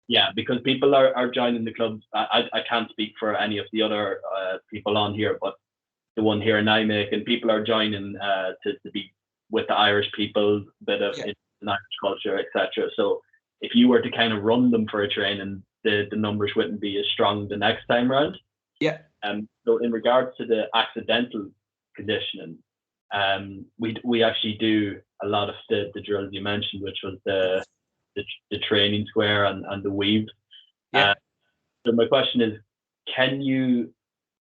Yeah, because people are joining the clubs. I can't speak for any of the other people on here, but the one here in Nijmegen, people are joining to be with the Irish people, a bit of Irish culture, etc. So if you were to kind of run them for a training, the numbers wouldn't be as strong the next time round. Yeah. So in regards to the accidental conditioning, we actually do a lot of the drills you mentioned, which was the training square and the weave. Yeah. So my question is, can you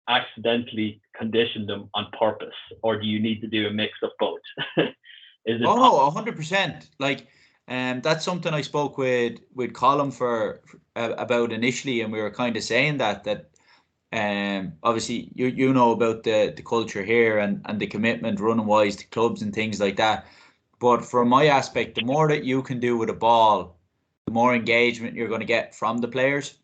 accidentally condition them on purpose, or do you need to do a mix of both? Is it no, 100%. Like, that's something I spoke with Colin for about initially, and we were kind of saying that obviously you know about the culture here and the commitment running wise to clubs and things like that. But from my aspect, the more that you can do with a ball, the more engagement you're going to get from the players.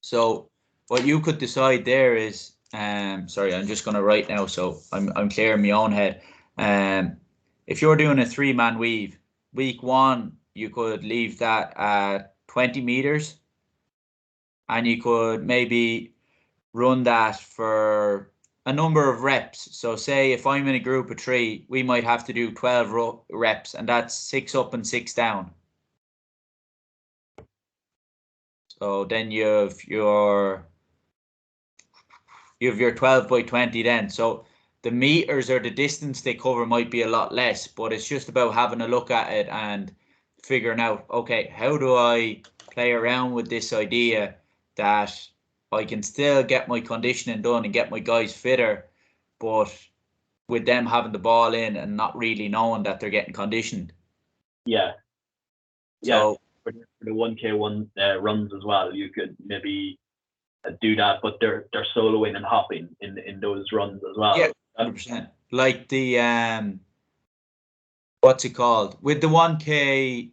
So what you could decide there is, sorry, I'm just going to write now, so I'm clear in my own head. If you're doing a 3-man weave, week 1, you could leave that at 20 meters, and you could maybe run that for a number of reps. So say if I'm in a group of 3, we might have to do 12 reps, and that's 6 up and 6 down. So then you have your 12 by 20 then. So the meters or the distance they cover might be a lot less, but it's just about having a look at it and figuring out, okay, how do I play around with this idea that I can still get my conditioning done and get my guys fitter, but with them having the ball in and not really knowing that they're getting conditioned. Yeah. So, for the 1K runs as well, you could maybe do that, but they're soloing and hopping in those runs as well. Yeah, 100%. Like the what's it called? With the 1K,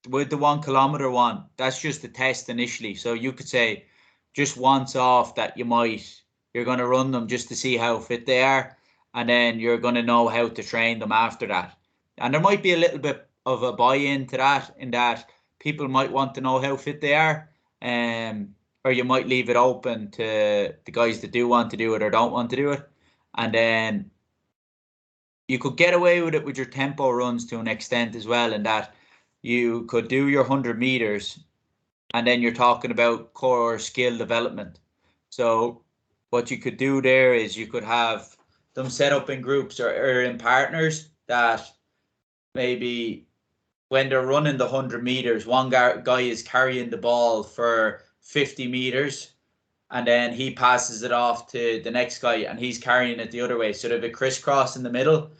with the 1 kilometer one, that's just a test initially. So you could say just once off that you're going to run them just to see how fit they are, and then you're going to know how to train them after that. And there might be a little bit of a buy-in to that, in that people might want to know how fit they are, or you might leave it open to the guys that do want to do it or don't want to do it. And then you could get away with it with your tempo runs to an extent as well, in that you could do your 100 meters and then you're talking about core skill development. So what you could do there is you could have them set up in groups or in partners, that maybe when they're running the 100 meters, one guy is carrying the ball for 50 meters, and then he passes it off to the next guy and he's carrying it the other way. So they have a crisscross in the middle,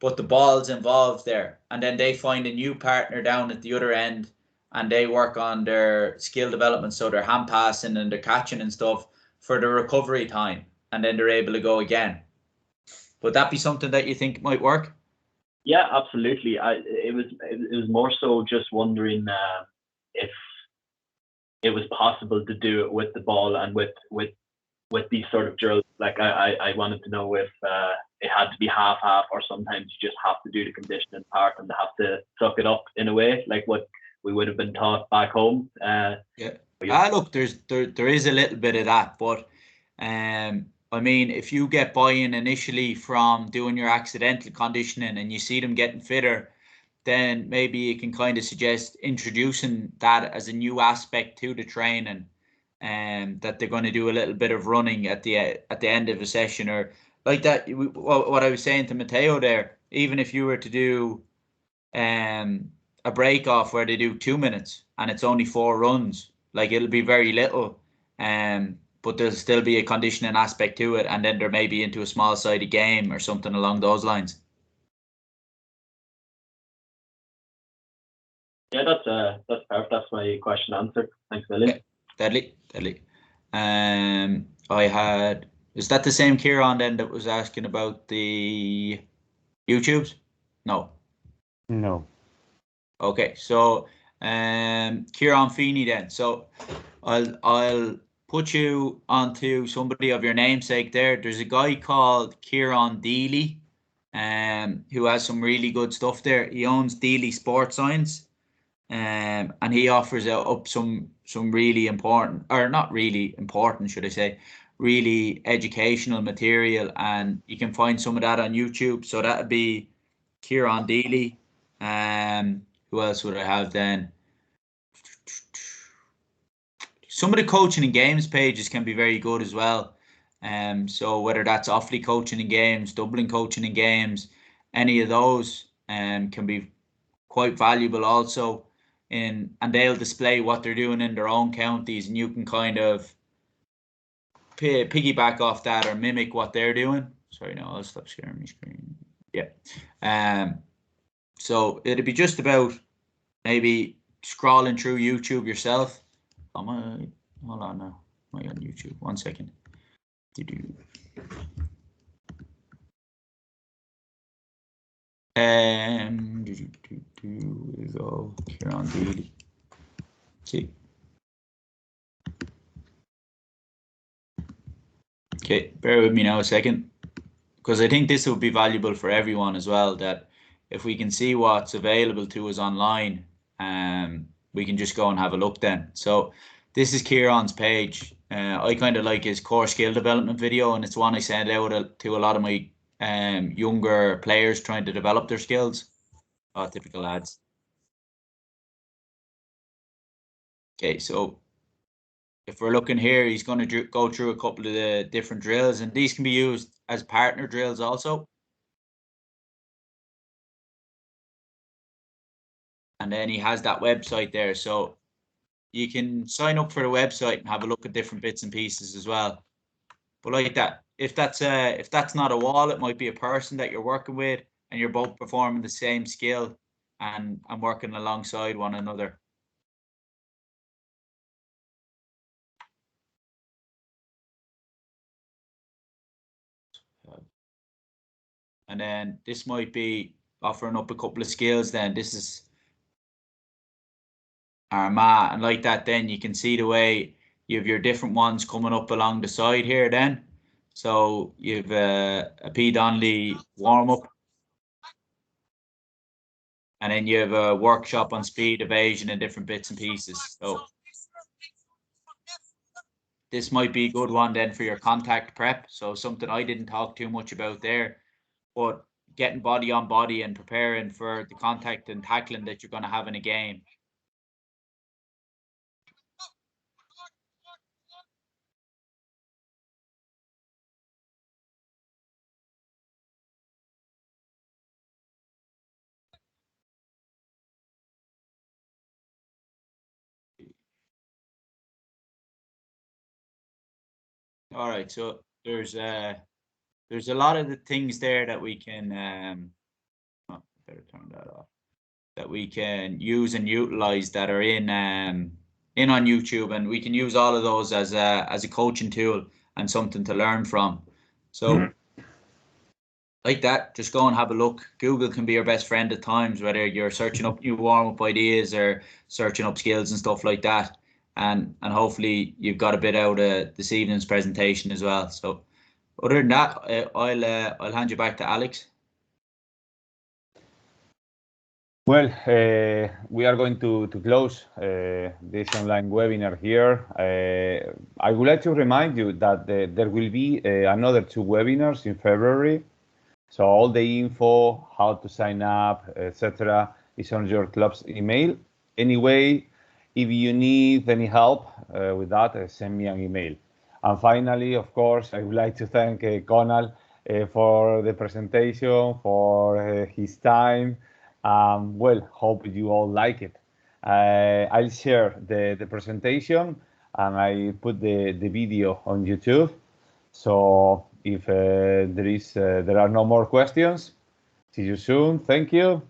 but the ball's involved there. And then they find a new partner down at the other end and they work on their skill development. So they're hand passing and they're catching and stuff for the recovery time. And then they're able to go again. Would that be something that you think might work? Yeah, absolutely. It was more so just wondering if it was possible to do it with the ball and with these sort of drills. Like I wanted to know if it had to be half, or sometimes you just have to do the conditioning part and have to suck it up in a way, like what we would have been taught back home. Look, there is a little bit of that, but I mean, if you get buy-in initially from doing your accidental conditioning and you see them getting fitter, then maybe you can kind of suggest introducing that as a new aspect to the training, and that they're going to do a little bit of running at the end of a session, or like that. What I was saying to Matteo there, even if you were to do a break off where they do 2 minutes and it's only 4 runs, like it'll be very little, but there'll still be a conditioning aspect to it, and then there may be into a small sided game or something along those lines. Yeah, that's perfect. That's my question answered. Thanks, Billy. Deadly. Is that the same Kieran then that was asking about the YouTubes? No. Okay, so Kieran Feeney then. So I'll put you onto somebody of your namesake there. There's a guy called Kieran Deely, who has some really good stuff there. He owns Deely Sports Science, and he offers up some really important, or not really important, should I say, really educational material, and you can find some of that on YouTube. So that'd be Kieran Deely. Who else would I have then? Some of the coaching and games pages can be very good as well. So whether that's Offaly coaching and games, Dublin coaching and games, any of those can be quite valuable also. And they'll display what they're doing in their own counties, and you can kind of piggyback off that or mimic what they're doing. Sorry, no, I'll stop sharing my screen. Yeah. So it'd be just about maybe scrolling through YouTube yourself. Hold on now. Am I on YouTube? 1 second. We go here on Deely. See. Okay, bear with me now a second, because I think this will be valuable for everyone as well, that if we can see what's available to us online, we can just go and have a look then. So this is Kieran's page. I kind of like his core skill development video, and it's one I send out to a lot of my younger players trying to develop their skills. Oh, typical lads. Okay, so if we're looking here, he's going to go through a couple of the different drills, and these can be used as partner drills also. And then he has that website there, so you can sign up for the website and have a look at different bits and pieces as well. But like that, if that's not a wall, it might be a person that you're working with, and you're both performing the same skill and working alongside one another. And then this might be offering up a couple of skills. Then this is Armagh, and like that, then you can see the way you have your different ones coming up along the side here. Then, so you've a P Donnelly warm up, and then you have a workshop on speed, evasion, and different bits and pieces. So this might be a good one then for your contact prep. So something I didn't talk too much about there, but getting body on body and preparing for the contact and tackling that you're going to have in a game. All right, so there's a lot of the things there that we can better turn that off, that we can use and utilize that are in on YouTube, and we can use all of those as a coaching tool and something to learn from. So like that, just go and have a look. Google can be your best friend at times, whether you're searching up new warm-up ideas or searching up skills and stuff like that. And hopefully you've got a bit out of this evening's presentation as well. So other than that, I'll hand you back to Alex. Well, we are going to close this online webinar here. I would like to remind you that there will be another 2 webinars in February. So all the info, how to sign up, etc., is on your club's email. Anyway, if you need any help with that, send me an email. And finally, of course, I would like to thank Conal for the presentation, for his time. Well, hope you all like it. I'll share the presentation and I put the video on YouTube. So if there are no more questions, see you soon. Thank you,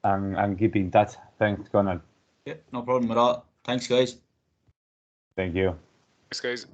and keep in touch. Thanks, Conal. Yeah, no problem at all. Thanks, guys. Thank you. Thanks, guys.